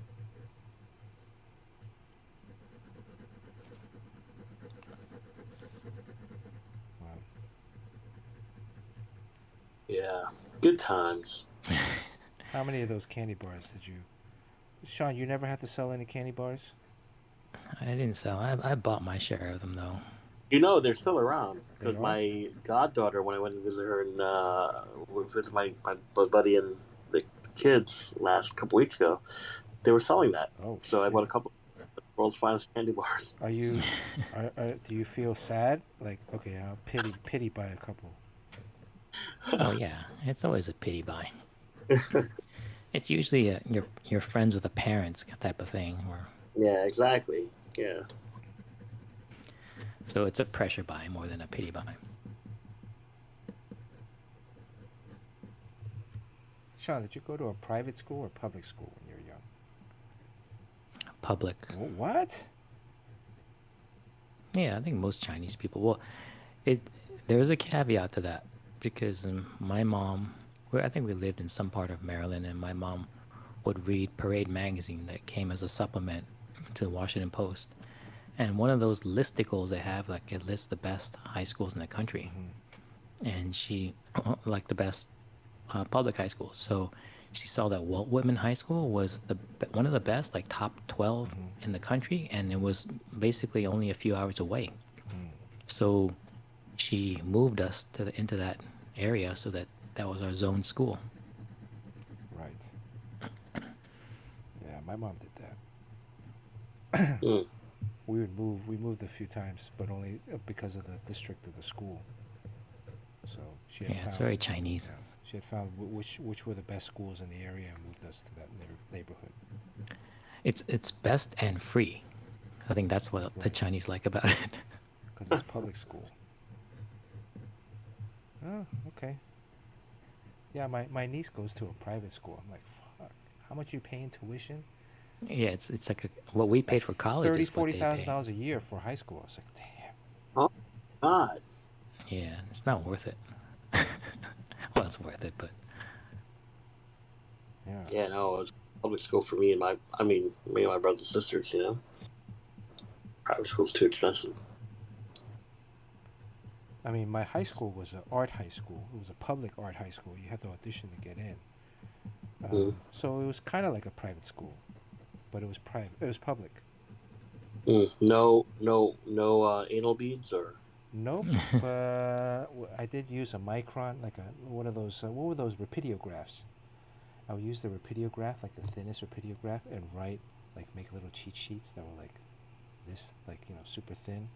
Speaker 1: Wow.
Speaker 3: Yeah. Good times.
Speaker 1: How many of those candy bars did you, Sean? You never had to sell any candy bars?
Speaker 4: I didn't sell. I bought my share of them though.
Speaker 3: They're still around because
Speaker 1: They are?
Speaker 3: my goddaughter, when I went to visit her and visit my buddy and the kids last couple weeks ago, they were selling that.
Speaker 1: Oh,
Speaker 3: So I
Speaker 1: shit.
Speaker 3: bought a couple of the world's finest candy bars.
Speaker 1: Are you, do you feel sad? Like, okay, I'll pity buy a couple.
Speaker 4: Oh yeah, it's always a pity buy. It's usually you're friends with the parents type of thing, or
Speaker 3: Yeah, exactly. Yeah.
Speaker 4: so it's a pressure buy more than a pity buy.
Speaker 1: Sean, did you go to a private school or public school when you were young?
Speaker 4: Public.
Speaker 1: What?
Speaker 4: Yeah, I think most Chinese people. Well, there's a caveat to that because my mom, I think we lived in some part of Maryland, and my mom would read Parade magazine that came as a supplement to the Washington Post. And one of those listicles they have, like it lists the best high schools in the country, and she like the best public high schools. So she saw that Walt Whitman High School was one of the best, like top 12 in the country, and it was basically only a few hours away. So she moved us into that area so that was our zone school.
Speaker 1: Right. Yeah, my mom did that.
Speaker 3: Mm.
Speaker 1: We moved a few times, but only because of the district of the school. So she had
Speaker 4: Yeah,
Speaker 1: found,
Speaker 4: it's very Chinese.
Speaker 1: yeah, she had found which were the best schools in the area and moved us to that neighborhood.
Speaker 4: It's best and free. I think that's what the
Speaker 1: Right.
Speaker 4: Chinese like about it.
Speaker 1: Because it's public school. Oh, okay. Yeah, my niece goes to a private school. I'm like, fuck, how much you paying tuition?
Speaker 4: Yeah, it's like what we paid for college is what they pay.
Speaker 1: $40,000 a year for high school. I was like, damn.
Speaker 3: Oh, God.
Speaker 4: Yeah, it's not worth it. Well, it's worth it, but
Speaker 1: Yeah.
Speaker 3: Yeah, no, it was public school for me and me and my brothers and sisters, Private school's too expensive.
Speaker 1: I mean, my high school was an art high school. It was a public art high school. You had to audition to get in. So it was kind of like a private school, but it was private. It was public.
Speaker 3: No anal beads or.
Speaker 1: Nope. I did use a micron, like one of those. What were those rapidographs? I would use the rapidiograph, like the thinnest rapidiograph, and make little cheat sheets that were like this, super thin.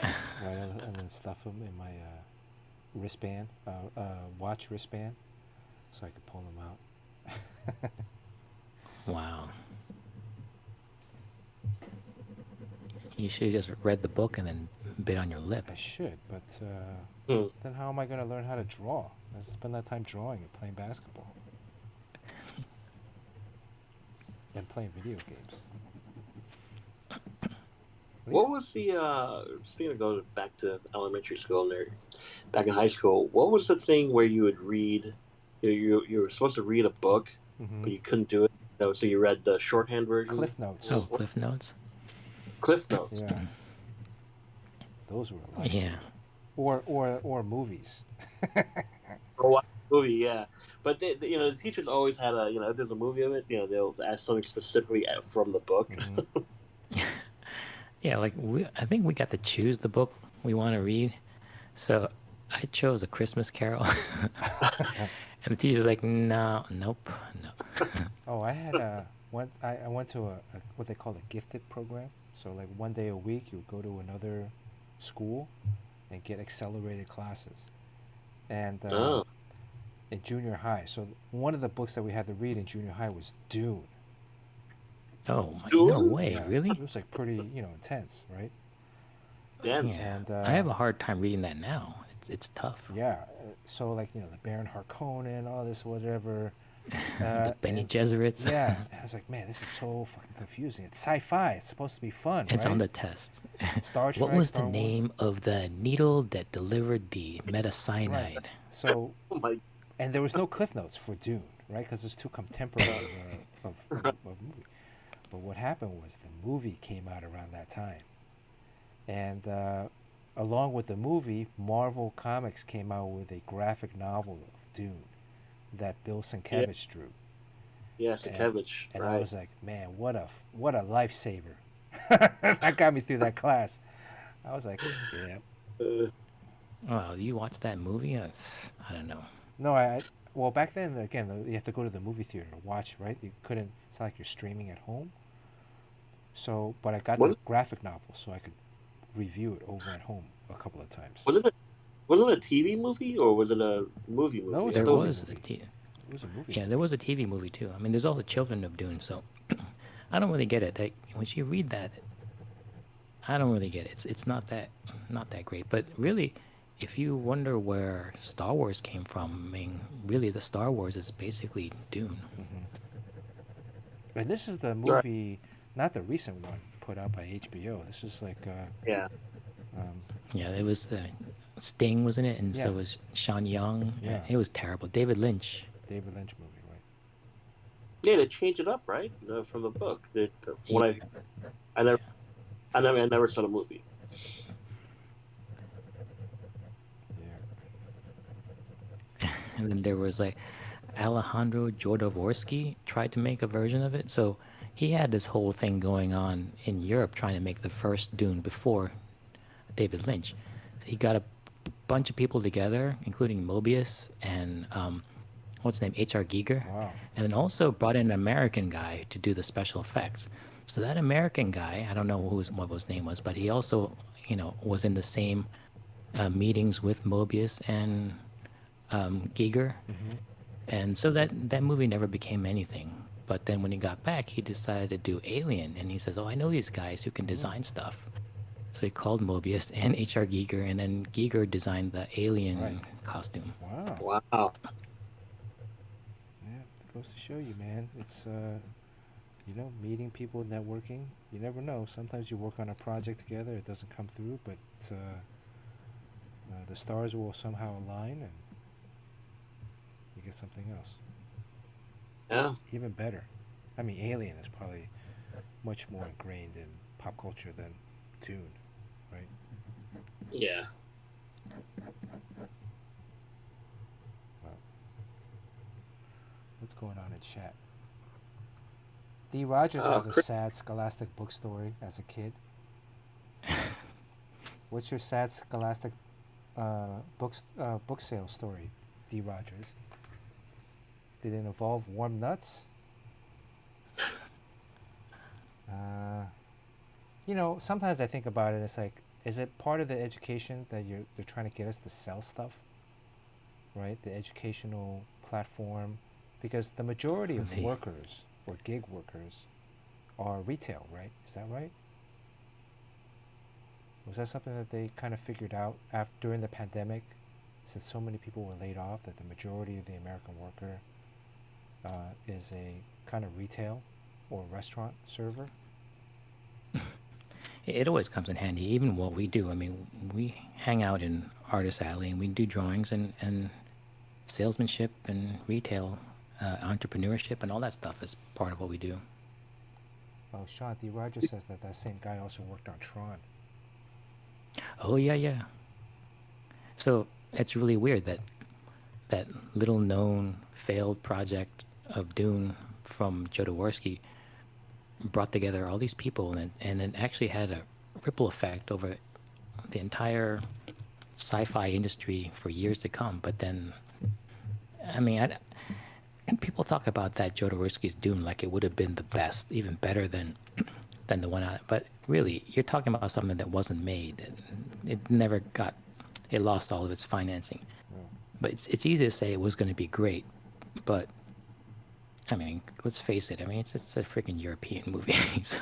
Speaker 1: Right, and then stuff them in my wristband, watch wristband, so I could pull them out.
Speaker 4: wow. You should have just read the book and then bit on your lip.
Speaker 1: I should, but
Speaker 3: Hmm.
Speaker 1: then how am I going to learn how to draw? I spend that time drawing and playing basketball. And playing video games.
Speaker 3: What was the speaking of going back to elementary school and there, back in high school? What was the thing where you would read? You were supposed to read a book, but you couldn't do it. So you read the shorthand version.
Speaker 1: Cliff Notes.
Speaker 4: Oh, Cliff Notes.
Speaker 3: Cliff Notes.
Speaker 1: Yeah. Those were a lifesaver.
Speaker 4: Yeah.
Speaker 1: Or movies.
Speaker 3: Oh, movie, yeah. But the teachers always had if there's a movie of it, they'll ask something specifically from the book.
Speaker 1: Mhm.
Speaker 4: Yeah, like I think we got to choose the book we want to read. So I chose A Christmas Carol, and the teacher's like, no, nope, no.
Speaker 1: Oh, I had I went to a what they call a gifted program. So like one day a week, you would go to another school and get accelerated classes. And
Speaker 3: Oh,
Speaker 1: in junior high, so one of the books that we had to read in junior high was Dune.
Speaker 4: Oh my, no
Speaker 3: Dune?
Speaker 4: way,
Speaker 1: Yeah, it
Speaker 4: really?
Speaker 1: was like pretty, intense, right?
Speaker 3: Damn.
Speaker 4: Yeah,
Speaker 1: And
Speaker 4: I have a hard time reading that now. It's tough.
Speaker 1: yeah, so like the Baron Harkonnen, all this whatever,
Speaker 4: The Benny
Speaker 1: and
Speaker 4: Gesserits.
Speaker 1: yeah, I was like, man, this is so fucking confusing. It's sci-fi. It's supposed to be fun,
Speaker 4: It's on
Speaker 1: right?
Speaker 4: the test.
Speaker 1: Star
Speaker 4: What
Speaker 1: Trek,
Speaker 4: was the
Speaker 1: Star Wars,
Speaker 4: name of the needle that delivered the
Speaker 1: right?
Speaker 4: metacyanide?
Speaker 1: So,
Speaker 3: Oh my.
Speaker 1: and there was no cliff notes for Dune, right? Because it's too contemporary of movie. But what happened was the movie came out around that time, and along with the movie, Marvel Comics came out with a graphic novel of Dune that Bill
Speaker 3: Yeah,
Speaker 1: Sienkiewicz drew,
Speaker 3: yeah,
Speaker 1: and
Speaker 3: Sakevich,
Speaker 1: and I
Speaker 3: right?
Speaker 1: was like, man, what a lifesaver! That got me through that class. I was like, yeah,
Speaker 3: Uh,
Speaker 4: Oh, you watched that movie? I don't know.
Speaker 1: no, well back then again you have to go to the movie theater to watch, right? You couldn't. It's not like you're streaming at home. So, but I got the
Speaker 3: was
Speaker 1: graphic novel so I could review it over at home a couple of times.
Speaker 3: was it a was it a TV movie or was it a movie
Speaker 1: No, it
Speaker 3: movie?
Speaker 1: was a
Speaker 3: I
Speaker 4: There
Speaker 3: thought it was.
Speaker 1: movie
Speaker 4: was
Speaker 1: movie. It was a movie
Speaker 4: yeah,
Speaker 1: movie.
Speaker 4: there was a TV movie too. I mean, there's also Children of Dune, so I don't really get it. Like when you read that, I don't really get it. It's not that great. But really, if you wonder where Star Wars came from, I mean, really, the Star Wars is basically Dune.
Speaker 1: And this is the
Speaker 3: Right.
Speaker 1: movie, not the recent one put out by HBO. This is like,
Speaker 3: Yeah.
Speaker 1: um,
Speaker 4: Yeah, it was Sting was in it, and so
Speaker 1: yeah,
Speaker 4: was Sean Young.
Speaker 1: yeah,
Speaker 4: It was terrible. David Lynch.
Speaker 1: David Lynch movie, right?
Speaker 3: Yeah, they changed it up, right? From the book. From
Speaker 4: Yeah,
Speaker 3: what I never,
Speaker 4: yeah.
Speaker 3: I never saw the movie.
Speaker 1: Yeah.
Speaker 4: And then there was like Alejandro Jodorowsky tried to make a version of it. So he had this whole thing going on in Europe trying to make the first Dune before David Lynch. So he got a bunch of people together, including Mobius and what's his name, H.R. Giger,
Speaker 1: Wow.
Speaker 4: and then also brought in an American guy to do the special effects. So that American guy, I don't know what his name was, but he also, was in the same meetings with Mobius and Giger,
Speaker 1: Mm-hmm.
Speaker 4: and so that movie never became anything. But then when he got back, he decided to do Alien, and he says, "Oh, I know these guys who can
Speaker 1: Mm.
Speaker 4: design stuff." So he called Mobius and H.R. Giger, and then Giger designed the alien
Speaker 1: Right.
Speaker 4: costume.
Speaker 1: Wow.
Speaker 3: Wow.
Speaker 1: Yeah, it goes to show you, man. It's meeting people, networking. You never know. Sometimes you work on a project together, it doesn't come through, but the stars will somehow align, and you get something else.
Speaker 3: Yeah.
Speaker 1: Even better. I mean, Alien is probably much more ingrained in pop culture than Dune, right?
Speaker 3: Yeah.
Speaker 1: Well, what's going on in chat? D. Rogers has a
Speaker 3: Chris,
Speaker 1: sad scholastic book story as a kid. What's your sad scholastic book sale story, D. Rogers? Did it involve warm nuts? Uh, sometimes I think about it. It's like, is it part of the education that they're trying to get us to sell stuff, right? The educational platform, because the majority of
Speaker 4: The
Speaker 1: workers or gig workers are retail, right? Is that right? Was that something that they kind of figured out after during the pandemic, since so many people were laid off, that the majority of the American worker is a kind of retail or restaurant server?
Speaker 4: It always comes in handy, even what we do. I mean, we hang out in Artist Alley and we do drawings and salesmanship and retail, entrepreneurship, and all that stuff is part of what we do.
Speaker 1: Well, Sean D. Rogers says that same guy also worked on Tron.
Speaker 4: Oh, yeah, yeah. So it's really weird that that little known failed project of Dune from Jodorowsky brought together all these people, and it actually had a ripple effect over the entire sci-fi industry for years to come. But then, I mean, people talk about that Jodorowsky's Dune like it would have been the best, even better than the one on it. But really, you're talking about something that wasn't made. It never got. It lost all of its financing. But it's easy to say it was going to be great, but I mean, let's face it. I mean, it's a freaking European movie. So,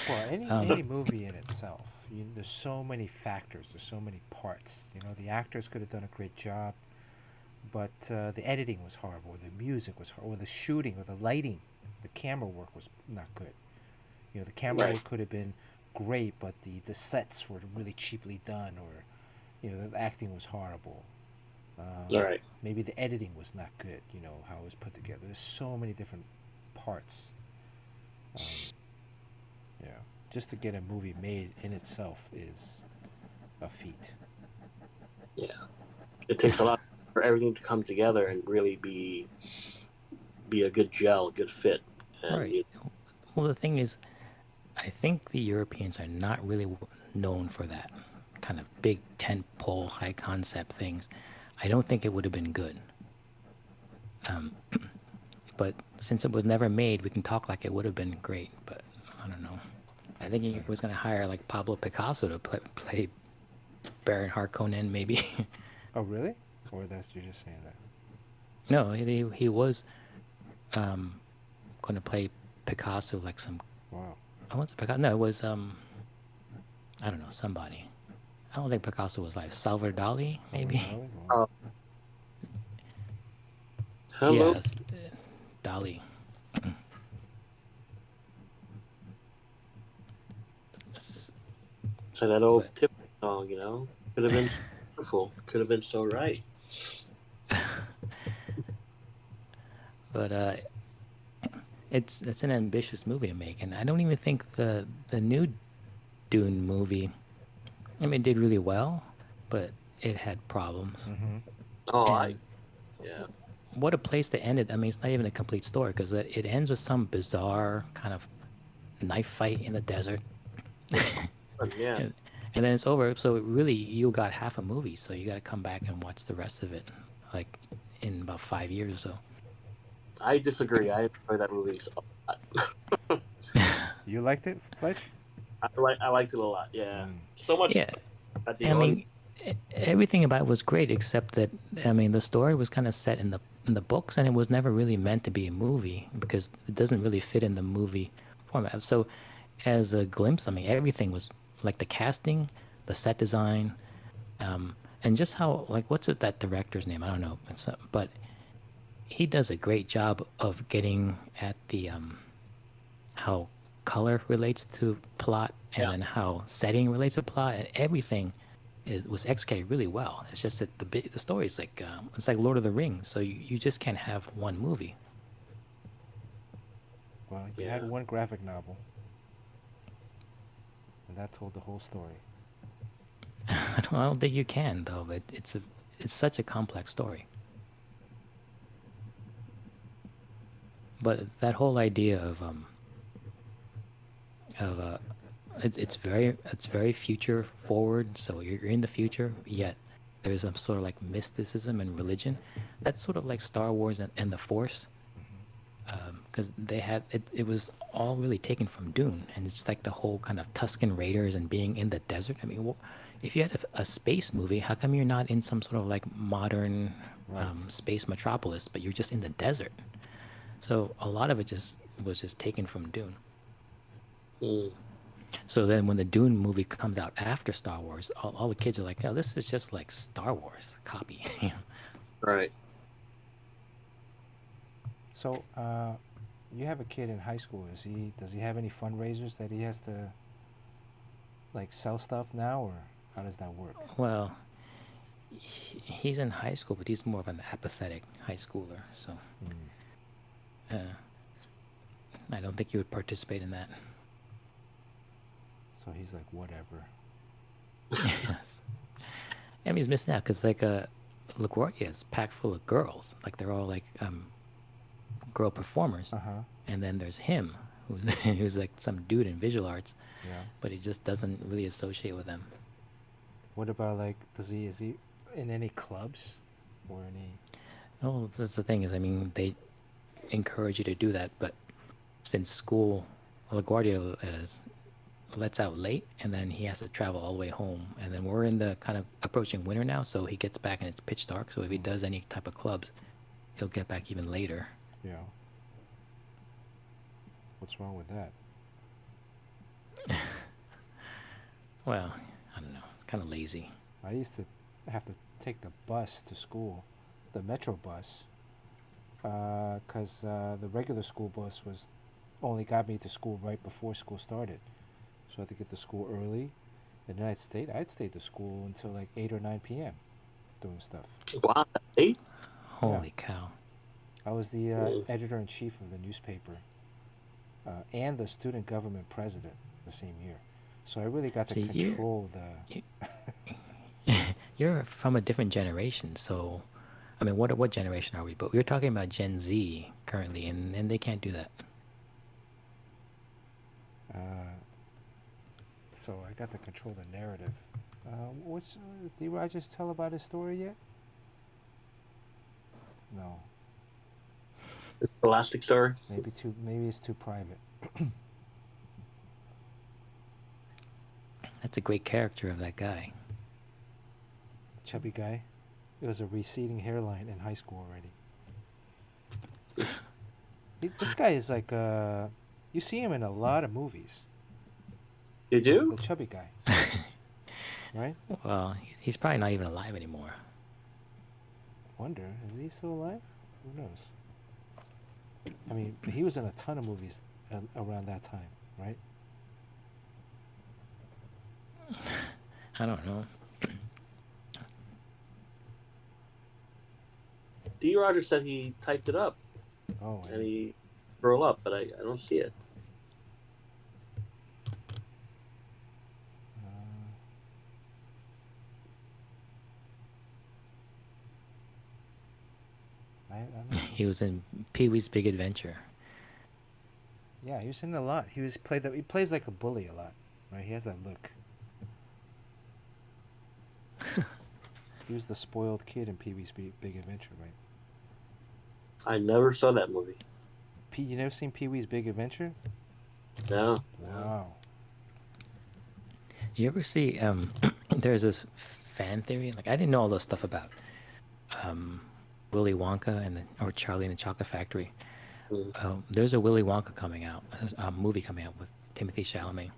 Speaker 1: Well, any movie in itself, there's so many factors, there's so many parts. The actors could have done a great job, but the editing was horrible, or the music was horrible, or the shooting, or the lighting, the camera work was not good. The camera
Speaker 3: Right.
Speaker 1: work could have been great, but the sets were really cheaply done, or the acting was horrible.
Speaker 3: All right.
Speaker 1: Maybe the editing was not good. How it was put together. There's so many different parts. Um, yeah, just to get a movie made in itself is a feat.
Speaker 3: Yeah. It takes a lot for everything to come together and really be a good gel, good fit. And
Speaker 4: right. Well, the thing is, I think the Europeans are not really known for that kind of big tentpole, high concept things. I don't think it would have been good. But since it was never made, we can talk like it would have been great. But I don't know. I think he was going to hire like Pablo Picasso to play Baron Harkonnen, maybe.
Speaker 1: Oh, really? Or you're just saying that?
Speaker 4: No, he was going to play Picasso, like some.
Speaker 1: Wow.
Speaker 4: I want to Picasso. No, it was I don't know, somebody. I don't think Picasso was like Salvador Dali, maybe.
Speaker 1: Salvador Dali? Wow.
Speaker 3: hello.
Speaker 4: Yes, Dali.
Speaker 3: So that old
Speaker 4: But-
Speaker 3: tip song, could have been so beautiful. Could have been so right.
Speaker 4: But it's an ambitious movie to make, and I don't even think the new Dune movie. I mean, it did really well, but it had problems.
Speaker 1: Mm-hmm.
Speaker 3: Oh,
Speaker 4: And
Speaker 3: yeah.
Speaker 4: what a place to end it. I mean, it's not even a complete story because it ends with some bizarre kind of knife fight in the desert.
Speaker 3: Yeah.
Speaker 4: And then it's over. So really, you got half a movie. So you got to come back and watch the rest of it, like in about 5 years or so.
Speaker 3: I disagree. I enjoyed that movie so much.
Speaker 1: You liked it, Fletch?
Speaker 3: I liked it a lot. Yeah. So much.
Speaker 4: Yeah,
Speaker 3: At the
Speaker 4: I mean, everything about it was great except that I mean the story was kind of set in the books, and it was never really meant to be a movie because it doesn't really fit in the movie format. So, as a glimpse, I mean, everything was like the casting, the set design, and just how like what's it that director's name? I don't know, but he does a great job of getting at the how color relates to plot and
Speaker 3: Yeah.
Speaker 4: then how setting relates to plot, and everything was executed really well. It's just that the story is like it's like Lord of the Rings, so you just can't have one movie.
Speaker 1: Well, you had
Speaker 3: Yeah.
Speaker 1: one graphic novel, and that told the whole story.
Speaker 4: I don't think you can though, but it's such a complex story. But that whole idea of it's very future forward. So you're in the future, yet there's some sort of like mysticism and religion. That's sort of like Star Wars and the Force, because they had it was all really taken from Dune, and it's like the whole kind of Tusken Raiders and being in the desert. I mean, if you had a space movie, how come you're not in some sort of like modern
Speaker 1: Right.
Speaker 4: space metropolis, but you're just in the desert? So a lot of it was just taken from Dune.
Speaker 3: Mm.
Speaker 4: So then when the Dune movie comes out after Star Wars, all the kids are like, no, this is just like Star Wars copy.
Speaker 3: Right.
Speaker 1: So, you have a kid in high school. Does he have any fundraisers that he has to like sell stuff now, or how does that work?
Speaker 4: Well, he's in high school, but he's more of an apathetic high schooler. So I don't think he would participate in that.
Speaker 1: So he's like, whatever.
Speaker 4: Yes. I mean, he's missing out because LaGuardia is packed full of girls. Like they're all like girl performers.
Speaker 1: Uh-huh.
Speaker 4: And then there's him, who's who's like some dude in visual arts,
Speaker 1: Yeah.
Speaker 4: but he just doesn't really associate with them.
Speaker 1: What about like is he in any clubs or any?
Speaker 4: Oh, that's the thing is, I mean, they encourage you to do that, but since school, LaGuardia is lets out late, and then he has to travel all the way home, and then we're in the kind of approaching winter now, so he gets back and it's pitch dark. So if he does any type of clubs, he'll get back even later.
Speaker 1: Yeah. What's wrong with that?
Speaker 4: Well, I don't know. It's kind of lazy.
Speaker 1: I used to have to take the bus to school, the metro bus, because the regular school bus was only got me to school right before school started, so I had to get to school early, and then I'd stay to school until like 8 or 9 p.m. doing stuff.
Speaker 3: Wow, 8?
Speaker 4: Holy cow!
Speaker 1: I was the editor in chief of the newspaper, and the student government president the same year, so I really got to
Speaker 4: See,
Speaker 1: control the.
Speaker 4: You're from a different generation, so I mean, what generation are we? But we're talking about Gen Z currently, and they can't do that.
Speaker 1: So I got to control the narrative. What's did Rogers tell about his story yet? No,
Speaker 3: The Scholastic Story?
Speaker 1: maybe it's too private.
Speaker 4: That's a great character of that guy.
Speaker 1: The chubby guy. It was a receding hairline in high school already. This guy is like you see him in a lot of movies.
Speaker 3: You do?
Speaker 1: The chubby guy, right?
Speaker 4: Well, he's probably not even alive anymore.
Speaker 1: Wonder, is he still alive? Who knows? I mean, he was in a ton of movies around that time, right?
Speaker 4: I don't know.
Speaker 3: D. Rogers said he typed it up
Speaker 1: Oh,
Speaker 3: and he scroll up, but I don't see it.
Speaker 1: I don't
Speaker 4: He was in Pee-wee's Big Adventure.
Speaker 1: Yeah, he was in a lot. He plays like a bully a lot, right? He has that look. He was the spoiled kid in Pee-wee's Big Adventure, right?
Speaker 3: I never saw that movie.
Speaker 1: You never seen Pee-wee's Big Adventure?
Speaker 3: No.
Speaker 1: Wow.
Speaker 4: You ever see? There's this fan theory. Like I didn't know all this stuff about Willy Wonka or Charlie and the Chocolate Factory. There's a Willy Wonka coming out, a movie coming out with Timothy Chalamet.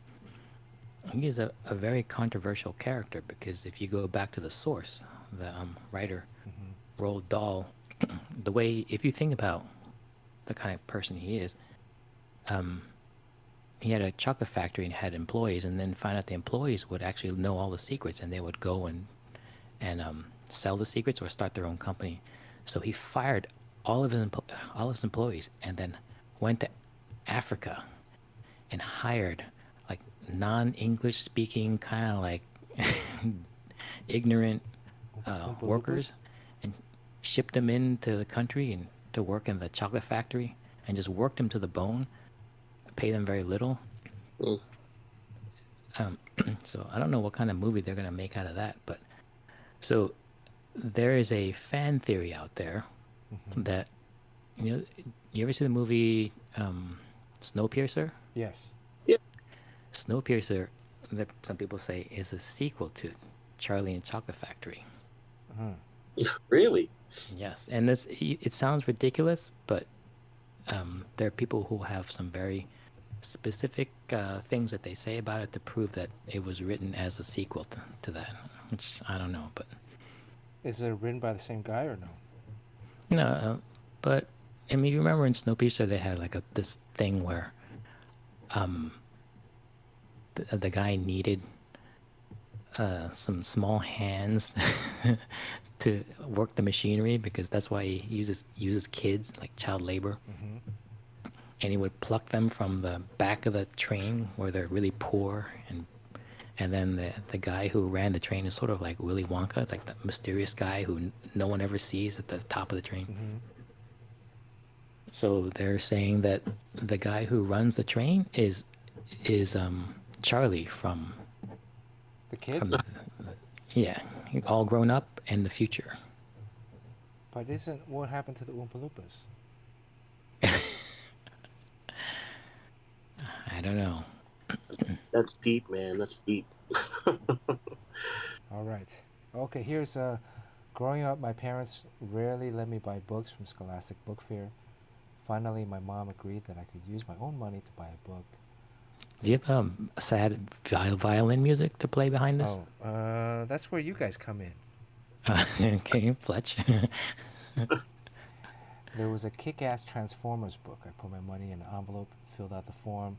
Speaker 4: He is a very controversial character because if you go back to the source, the writer Roald Dahl, the way if you think about the kind of person he is, he had a chocolate factory and had employees, and then find out the employees would actually know all the secrets, and they would go and sell the secrets or start their own company. So he fired all of his employees, and then went to Africa and hired like non-English speaking kind of like ignorant workers, and shipped them into the country and to work in the chocolate factory, and just worked them to the bone, pay them very little. So I don't know what kind of movie they're gonna make out of that, but so there is a fan theory out there that you ever see the movie Snowpiercer?
Speaker 1: Yes.
Speaker 3: Yeah.
Speaker 4: Snowpiercer, that some people say is a sequel to Charlie and the Chocolate Factory.
Speaker 3: Really?
Speaker 4: Yes, and it sounds ridiculous, but there are people who have some very specific things that they say about it to prove that it was written as a sequel to that, which I don't know, but
Speaker 1: Is it written by the same guy or no?
Speaker 4: no, but I mean, you remember in Snowpiercer they had like this thing where the guy needed some small hands to work the machinery because that's why he uses kids like child labor, and he would pluck them from the back of the train where they're really poor and And then the guy who ran the train is sort of like Willy Wonka. It's like the mysterious guy who no one ever sees at the top of the train.
Speaker 1: Mm-hmm.
Speaker 4: So they're saying that the guy who runs the train is Charlie from
Speaker 1: The kid?
Speaker 4: yeah, all grown up in the future.
Speaker 1: But isn't what happened to the Oompa Loompas?
Speaker 4: I don't know.
Speaker 3: That's deep, man. That's deep.
Speaker 1: All right. Okay, here's growing up, my parents rarely let me buy books from Scholastic Book Fair. Finally, my mom agreed that I could use my own money to buy a book.
Speaker 4: Do you have sad violin music to play behind this?
Speaker 1: Oh, that's where you guys come in.
Speaker 4: Okay, Fletch.
Speaker 1: There was a kick-ass Transformers book. I put my money in an envelope, filled out the form.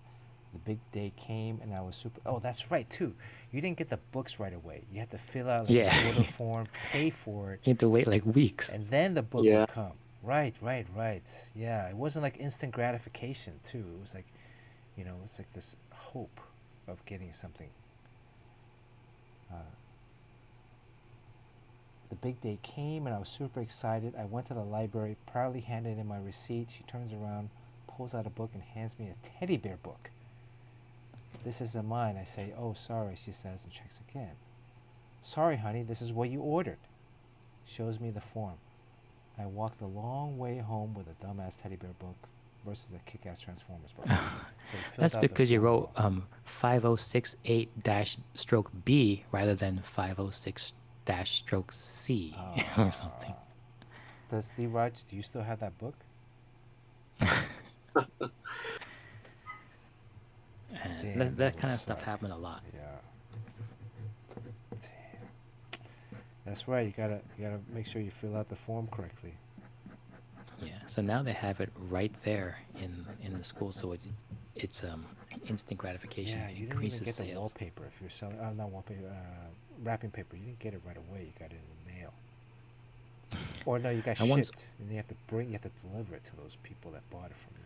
Speaker 1: The big day came, and I was super... Oh, that's right, too. You didn't get the books right away. You had to fill out
Speaker 4: Yeah.
Speaker 1: an order form, pay for it,
Speaker 4: You have to wait like weeks.
Speaker 1: and then the book
Speaker 3: Yeah.
Speaker 1: would come. Right. Yeah, it wasn't like instant gratification, too. It was like, it's like this hope of getting something. The big day came, and I was super excited. I went to the library, proudly handed in my receipt. She turns around, pulls out a book, and hands me a teddy bear book. This isn't mine. I say, oh, sorry, she says, and checks again. Sorry, honey, this is what you ordered. Shows me the form. I walked a long way home with a dumbass teddy bear book versus a kick-ass Transformers book. So he filled
Speaker 4: That's
Speaker 1: out the
Speaker 4: because you
Speaker 1: form.
Speaker 4: wrote 5068-B rather than 506-C or something.
Speaker 1: Does Steve Rogers, do you still have that book? Damn,
Speaker 4: That
Speaker 1: that
Speaker 4: kind
Speaker 1: would
Speaker 4: of stuff
Speaker 1: suck.
Speaker 4: happened a lot.
Speaker 1: Yeah. Damn. That's right. You gotta make sure you fill out the form correctly.
Speaker 4: Yeah. So now they have it right there in the school, so it's instant gratification.
Speaker 1: Yeah, you didn't
Speaker 4: increases
Speaker 1: even get the
Speaker 4: sales.
Speaker 1: wallpaper if you're selling. Not wallpaper. Wrapping paper. You didn't get it right away. You got it in the mail. Or no, you got
Speaker 4: I once-
Speaker 1: shipped, and you have to deliver it to those people that bought it from you.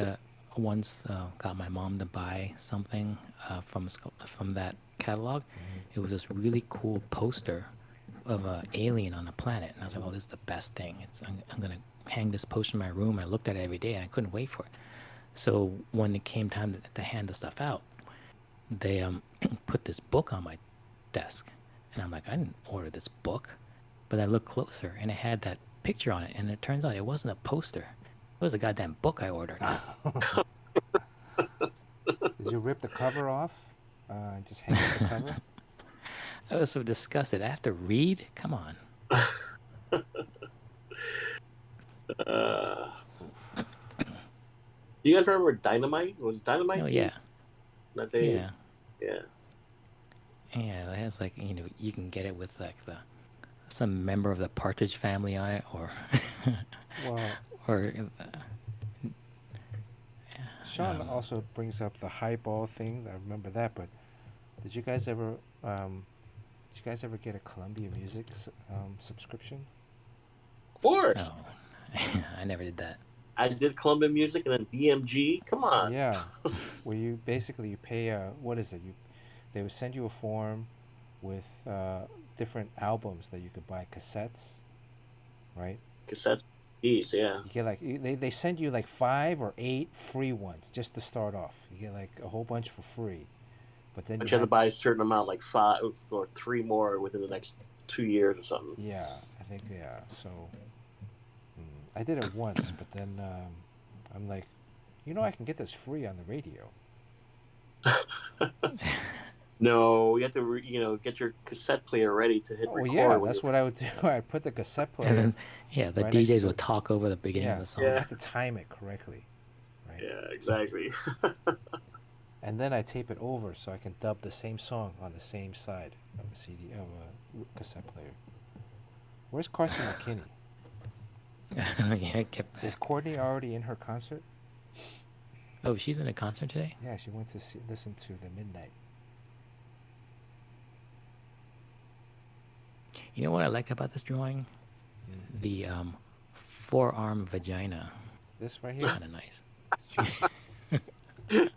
Speaker 4: I once got my mom to buy something from that catalog. It was this really cool poster of an alien on a planet, and I was like, "Oh, this is the best thing! I'm gonna hang this poster in my room." And I looked at it every day, and I couldn't wait for it. So when it came time to hand the stuff out, they put this book on my desk, and I'm like, I didn't order this book, but I looked closer, and it had that picture on it, and it turns out it wasn't a poster. It was a goddamn book I ordered.
Speaker 1: Did you rip the cover off? And just hang up the cover?
Speaker 4: I was so disgusted. I have to read? Come on.
Speaker 3: Do you guys remember Dynamite? Was it Dynamite?
Speaker 4: Oh yeah,
Speaker 3: That they,
Speaker 4: yeah,
Speaker 3: yeah.
Speaker 4: yeah. It has like you can get it with like some member of the Partridge Family on it, or
Speaker 1: Well,
Speaker 4: or
Speaker 1: Sean also brings up the highball thing. I remember that, but did you guys ever get a Columbia Music subscription?
Speaker 3: Of course.
Speaker 4: no, I never did that.
Speaker 3: I did Columbia Music and then BMG. Come on.
Speaker 1: Yeah, where you basically pay what is it? They would send you a form with different albums that you could buy, cassettes, right?
Speaker 3: Cassettes, CDs, yeah.
Speaker 1: You get like they send you like 5 or 8 free ones just to start off. You get like a whole bunch for free, but then
Speaker 3: But you have to buy a certain amount, like 5 or 3 more within the next 2 years or something.
Speaker 1: Yeah, I think yeah. So I did it once, but then I'm like, I can get this free on the radio.
Speaker 3: No, you have to, get your cassette player ready to hit
Speaker 1: Oh
Speaker 3: record.
Speaker 1: yeah,
Speaker 3: when
Speaker 1: that's
Speaker 3: it's-
Speaker 1: what I would do. I'd put the cassette player.
Speaker 4: And then the
Speaker 1: Right next
Speaker 4: DJs
Speaker 1: to
Speaker 4: would
Speaker 1: it.
Speaker 4: talk over the beginning of
Speaker 1: Yeah,
Speaker 4: the song.
Speaker 1: you
Speaker 3: Yeah.
Speaker 1: have to time it correctly, right?
Speaker 3: Yeah, exactly.
Speaker 1: And then I tape it over so I can dub the same song on the same side of a CD of a cassette player. Where's Carson McKinney?
Speaker 4: Yeah, get
Speaker 1: Is
Speaker 4: back.
Speaker 1: Courtney already in her concert?
Speaker 4: Oh, she's in a concert today?
Speaker 1: Yeah, she went to listen to the Midnight.
Speaker 4: You know what I like about this drawing? The forearm vagina.
Speaker 1: This right here.
Speaker 4: Kind of nice.
Speaker 1: It's juicy.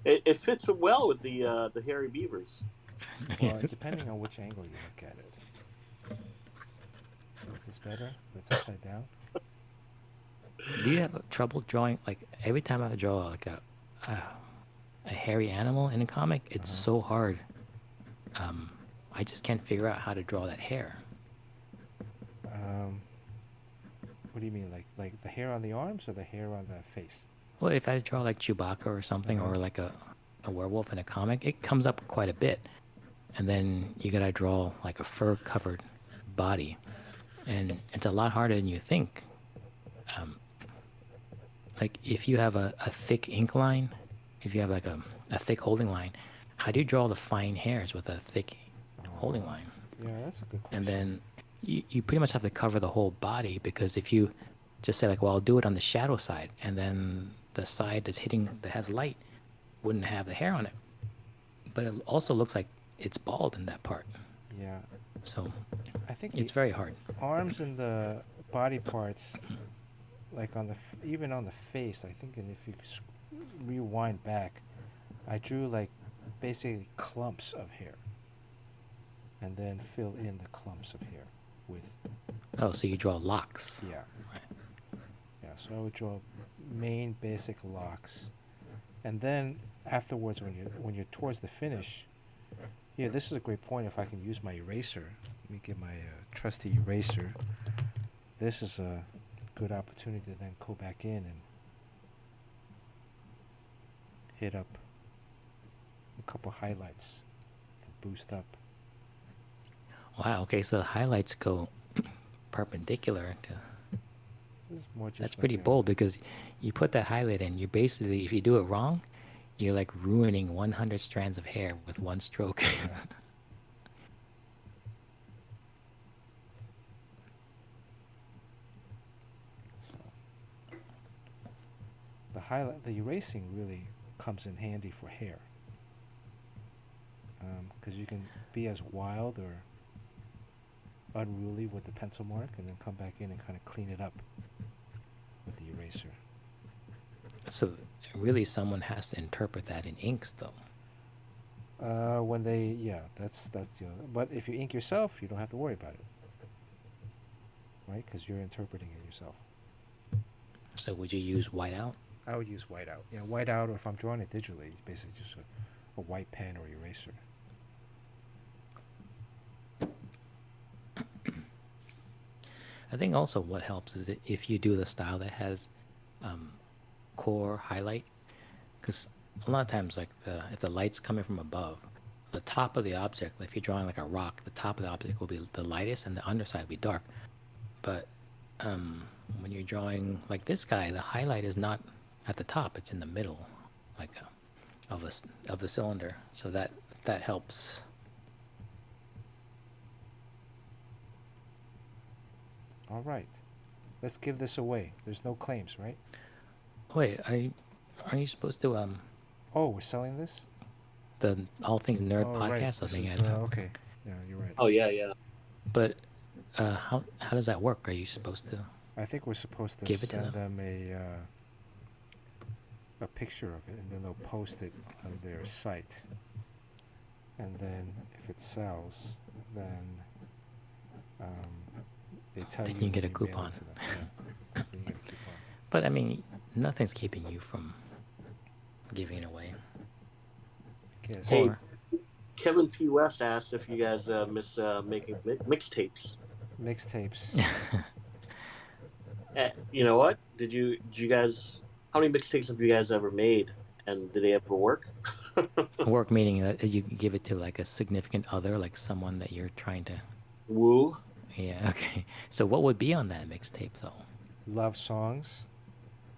Speaker 3: It fits well with the hairy beavers.
Speaker 1: Well, depending on which angle you look at it. Is this better? It's upside down.
Speaker 4: Do you have trouble drawing? Like every time I draw like a hairy animal in a comic, it's so hard. I just can't figure out how to draw that hair.
Speaker 1: What do you mean, like the hair on the arms or the hair on the face?
Speaker 4: Well, if I draw like Chewbacca or something, or like a werewolf in a comic, it comes up quite a bit. And then you gotta draw like a fur-covered body, and it's a lot harder than you think. Like if you have a thick ink line, if you have like a thick holding line, how do you draw the fine hairs with a thick holding line?
Speaker 1: Yeah, that's a good question.
Speaker 4: And then you pretty much have to cover the whole body, because if you just say like, well, I'll do it on the shadow side, and then the side that has light wouldn't have the hair on it. But it also looks like it's bald in that part.
Speaker 1: Yeah,
Speaker 4: So
Speaker 1: I think
Speaker 4: it's very hard.
Speaker 1: arms and the body parts, like on the even on the face, I think, and if you rewind back, I drew like basically clumps of hair, and then fill in the clumps of hair with
Speaker 4: Oh, so you draw locks.
Speaker 1: yeah.
Speaker 4: Right.
Speaker 1: Yeah, so I would draw main basic locks, and then afterwards, when you're towards the finish, yeah, this is a great point. If I can use my eraser, let me get my trusty eraser. This is a good opportunity to then go back in and hit up a couple highlights to boost up.
Speaker 4: Wow. Okay, so the highlights go perpendicular to.
Speaker 1: This is more just
Speaker 4: That's
Speaker 1: like
Speaker 4: pretty bold, because you put that highlight in. You basically, if you do it wrong, you're like ruining 100 strands of hair with one stroke.
Speaker 1: So the erasing really comes in handy for hair, because you can be as wild or unruly with the pencil mark, and then come back in and kind of clean it up with the eraser.
Speaker 4: So really, someone has to interpret that in inks, though.
Speaker 1: When they, yeah, that's the. But if you ink yourself, you don't have to worry about it, right? Because you're interpreting it yourself.
Speaker 4: So would you use whiteout?
Speaker 1: I would use whiteout. Yeah, whiteout, or if I'm drawing it digitally, it's basically just a white pen or eraser.
Speaker 4: I think also what helps is that if you do the style that has core highlight, because a lot of times, like if the light's coming from above, the top of the object, if you're drawing like a rock, the top of the object will be the lightest and the underside will be dark. But when you're drawing like this guy, the highlight is not at the top; it's in the middle, like of the cylinder. So that helps.
Speaker 1: All right, let's give this away. There's no claims, right?
Speaker 4: Wait, aren't you supposed to
Speaker 1: Oh, we're selling this?
Speaker 4: the All Things Nerd
Speaker 1: Oh, right.
Speaker 4: podcast? I
Speaker 1: This
Speaker 4: think.
Speaker 1: is, okay. Yeah, you're right.
Speaker 3: Oh yeah.
Speaker 4: But how does that work? Are you supposed to?
Speaker 1: I think we're supposed to
Speaker 4: Give it to
Speaker 1: send them a picture of it, and then they'll post it on their site. And then if it sells, then they tell
Speaker 4: Then
Speaker 1: you
Speaker 4: you get
Speaker 1: when
Speaker 4: a
Speaker 1: mail it
Speaker 4: coupon.
Speaker 1: to them. Yeah. Then you get a coupon.
Speaker 4: But I mean, nothing's keeping you from giving it away.
Speaker 1: Guess.
Speaker 3: Hey,
Speaker 4: Or
Speaker 3: Kevin P. West asked if you guys miss making mixtapes.
Speaker 1: Mixtapes.
Speaker 3: You know what? Did you guys? How many mixtapes have you guys ever made? And did they ever work?
Speaker 4: work meaning that you give it to like a significant other, like someone that you're trying to.
Speaker 3: Woo.
Speaker 4: Yeah. Okay. So what would be on that mixtape though?
Speaker 1: Love songs.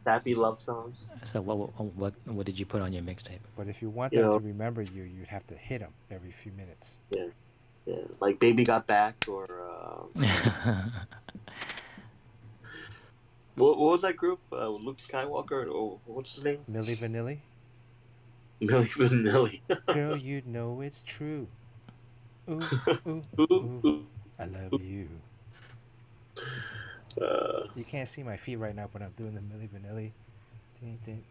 Speaker 3: Happy love songs.
Speaker 4: So what did you put on your mixtape?
Speaker 1: But if you want
Speaker 3: You
Speaker 1: them
Speaker 3: know-
Speaker 1: to remember you, you'd have to hit them every few minutes.
Speaker 3: Yeah, like Baby Got Back or what was that group? Luke Skywalker or what's his name?
Speaker 1: Milli Vanilli.
Speaker 3: Millie Vanilli.
Speaker 1: Girl, you know it's true. Ooh, ooh,
Speaker 3: Ooh,
Speaker 1: ooh.
Speaker 3: ooh.
Speaker 1: I love you. You can't see my feet right now, but I'm doing the Milli Vanilli. Ding, ding.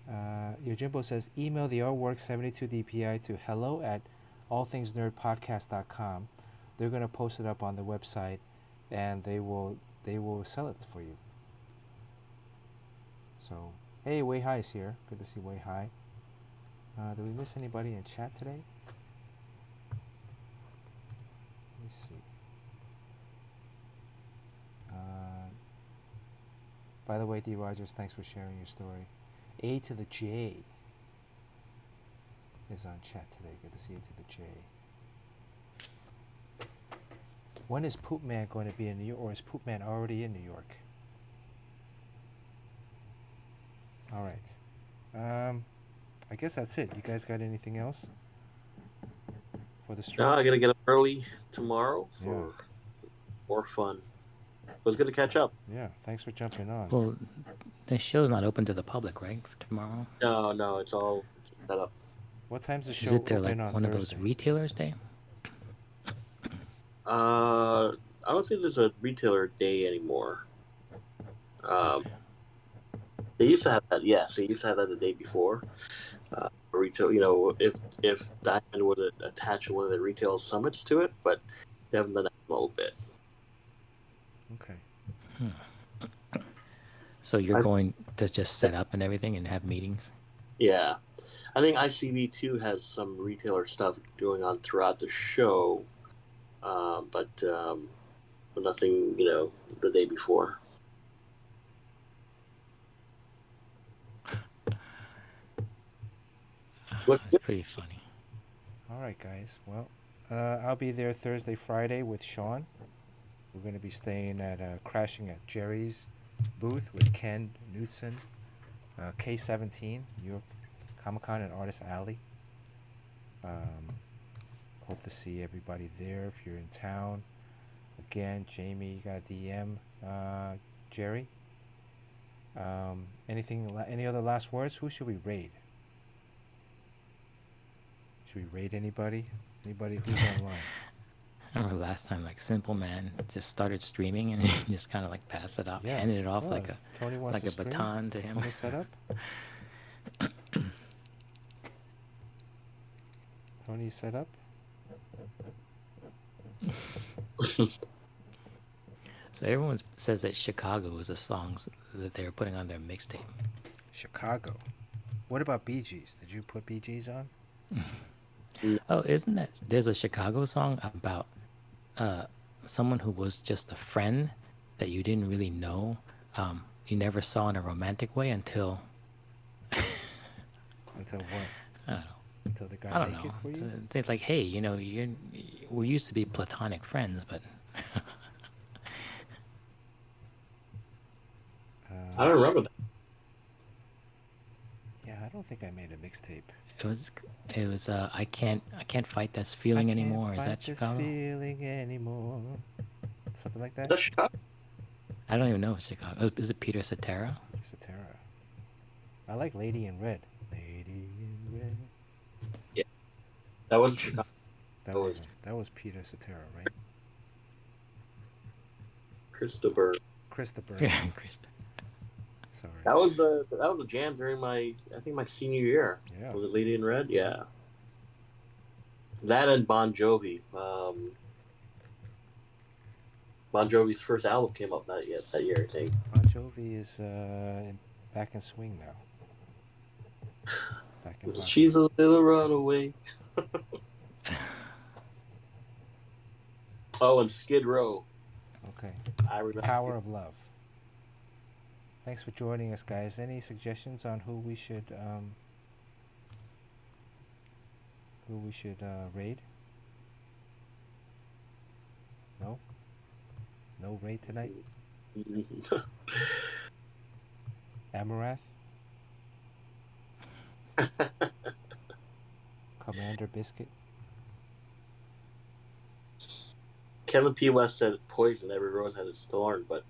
Speaker 1: Yojimbo says, email the artwork 72DPI to hello at allthingsnerdpodcast.com. They're going to post it up on the website, and they will sell it for you. So, hey, Way High is here. Good to see Way High. Did we miss anybody in chat today? Let me see. By the way, D. Rogers, thanks for sharing your story. A to the J is on chat today. Good to see A to the J. When is Poop Man going to be in New York, or is Poop Man already in New York? All right. I guess that's it. You guys got anything else for the stream?
Speaker 3: No, I gotta get up early tomorrow for more fun. It was good to catch up.
Speaker 1: Yeah, thanks for jumping on.
Speaker 4: Well, the show's not open to the public, right? For tomorrow.
Speaker 3: No, it's all set up.
Speaker 1: What time's the
Speaker 4: Is
Speaker 1: show
Speaker 4: it there like
Speaker 1: open on
Speaker 4: one
Speaker 1: Thursday?
Speaker 4: of those retailers day?
Speaker 3: I don't think there's a retailer day anymore. They used to have that. Yes, they used to have that the day before. Retail, if Diamond would attach one of the retail summits to it, but they haven't done that in a little bit.
Speaker 1: Okay.
Speaker 4: So you're going to just set up and everything and have meetings?
Speaker 3: Yeah, I think ICV2 has some retailer stuff going on throughout the show, but nothing, the day before.
Speaker 4: That's pretty funny.
Speaker 1: All right, guys. Well, I'll be there Thursday, Friday with Sean. We're going to be staying at Crashing at Jerry's booth with Ken Newson, K17, New York Comic-Con and Artist Alley. Hope to see everybody there if you're in town. Again, Jamie, you got a DM. Jerry? Any other last words? Who should we raid? Should we raid anybody? Anybody who's online?
Speaker 4: I remember last time, like Simple Man just started streaming and he just kind of like passed it off, handed it off like
Speaker 1: Tony wants
Speaker 4: like
Speaker 1: to
Speaker 4: a
Speaker 1: stream?
Speaker 4: baton to
Speaker 1: Is
Speaker 4: him.
Speaker 1: Tony set up? Tony set up?
Speaker 4: So everyone says that Chicago is the songs that they're putting on their mixtape.
Speaker 1: Chicago. What about Bee Gees? Did you put Bee Gees on?
Speaker 4: Oh, isn't that there's a Chicago song about someone who was just a friend that you didn't really know, you never saw in a romantic way until
Speaker 1: Until what?
Speaker 4: I don't know.
Speaker 1: Until they
Speaker 4: I
Speaker 1: got
Speaker 4: don't
Speaker 1: naked
Speaker 4: know.
Speaker 1: for you?
Speaker 4: They're like, hey, we used to be platonic friends, but
Speaker 3: I don't remember that.
Speaker 1: Yeah, I don't think I made a mixtape.
Speaker 4: it was I can't fight this feeling anymore. Is that
Speaker 1: I can't fight this
Speaker 4: Chicago?
Speaker 1: feeling anymore. Something like that?
Speaker 3: That's Chicago.
Speaker 4: I don't even know if it's Chicago. Is it Peter Cetera?
Speaker 1: Cetera. I like Lady in Red. Lady in Red.
Speaker 3: Yeah, that wasn't Chicago.
Speaker 1: That was Peter Cetera, right?
Speaker 3: Christopher.
Speaker 1: Christopher.
Speaker 4: Yeah, Chris.
Speaker 1: Sorry.
Speaker 3: That was a jam during my senior year.
Speaker 1: Yeah.
Speaker 3: Was it Lady in Red? Yeah. That and Bon Jovi. Bon Jovi's first album came out that year, I think.
Speaker 1: Bon Jovi is back in swing now. Back in rock.
Speaker 3: She's a little runaway. Oh, and Skid Row.
Speaker 1: Okay.
Speaker 3: I remember.
Speaker 1: Power of Love. Thanks for joining us, guys. Any suggestions on who we should raid? No? No raid tonight? Amarath? Commander Biscuit?
Speaker 3: Kevin P. West said Poison, Every Rose Has its Thorn, but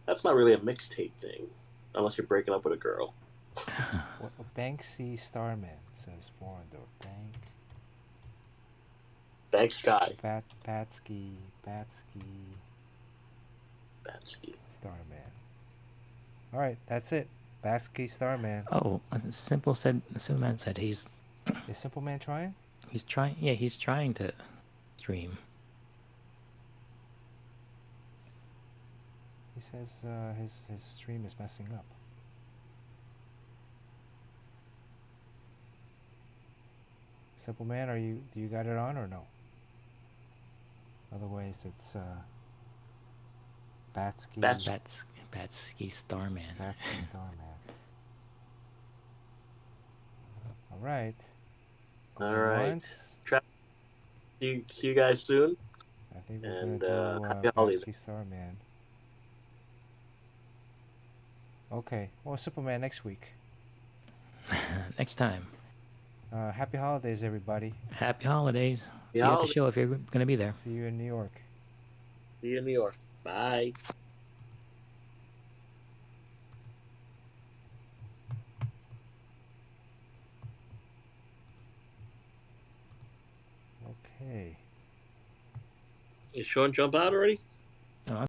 Speaker 3: that's not really a mixtape thing, unless you're breaking up with a girl.
Speaker 1: Banksy Starman says foreign door.
Speaker 3: Thanks, Sky.
Speaker 1: Batsky
Speaker 3: Batsky.
Speaker 1: Starman. Alright, that's it. Basky Starman.
Speaker 4: Oh, Simple Man said he's
Speaker 1: Is Simple Man trying?
Speaker 4: trying. Yeah, he's trying to stream.
Speaker 1: He says his stream is messing up. Simple Man, do you got it on or no? Otherwise, it's Batsky.
Speaker 4: Batsky Starman.
Speaker 1: Batsky Starman. All right.
Speaker 3: All
Speaker 1: Going
Speaker 3: right.
Speaker 1: once.
Speaker 3: See you guys soon.
Speaker 1: I think we're
Speaker 3: And,
Speaker 1: gonna do
Speaker 3: happy holidays.
Speaker 1: Batsky Starman. Okay. Well, Simple Man next week.
Speaker 4: Next time.
Speaker 1: Happy holidays, everybody.
Speaker 4: Happy holidays.
Speaker 3: Happy
Speaker 4: See you at the
Speaker 3: holidays.
Speaker 4: show if you're gonna be there.
Speaker 1: See you in New York.
Speaker 3: See you in New York. Bye.
Speaker 1: Okay.
Speaker 3: Is Sean jump out already?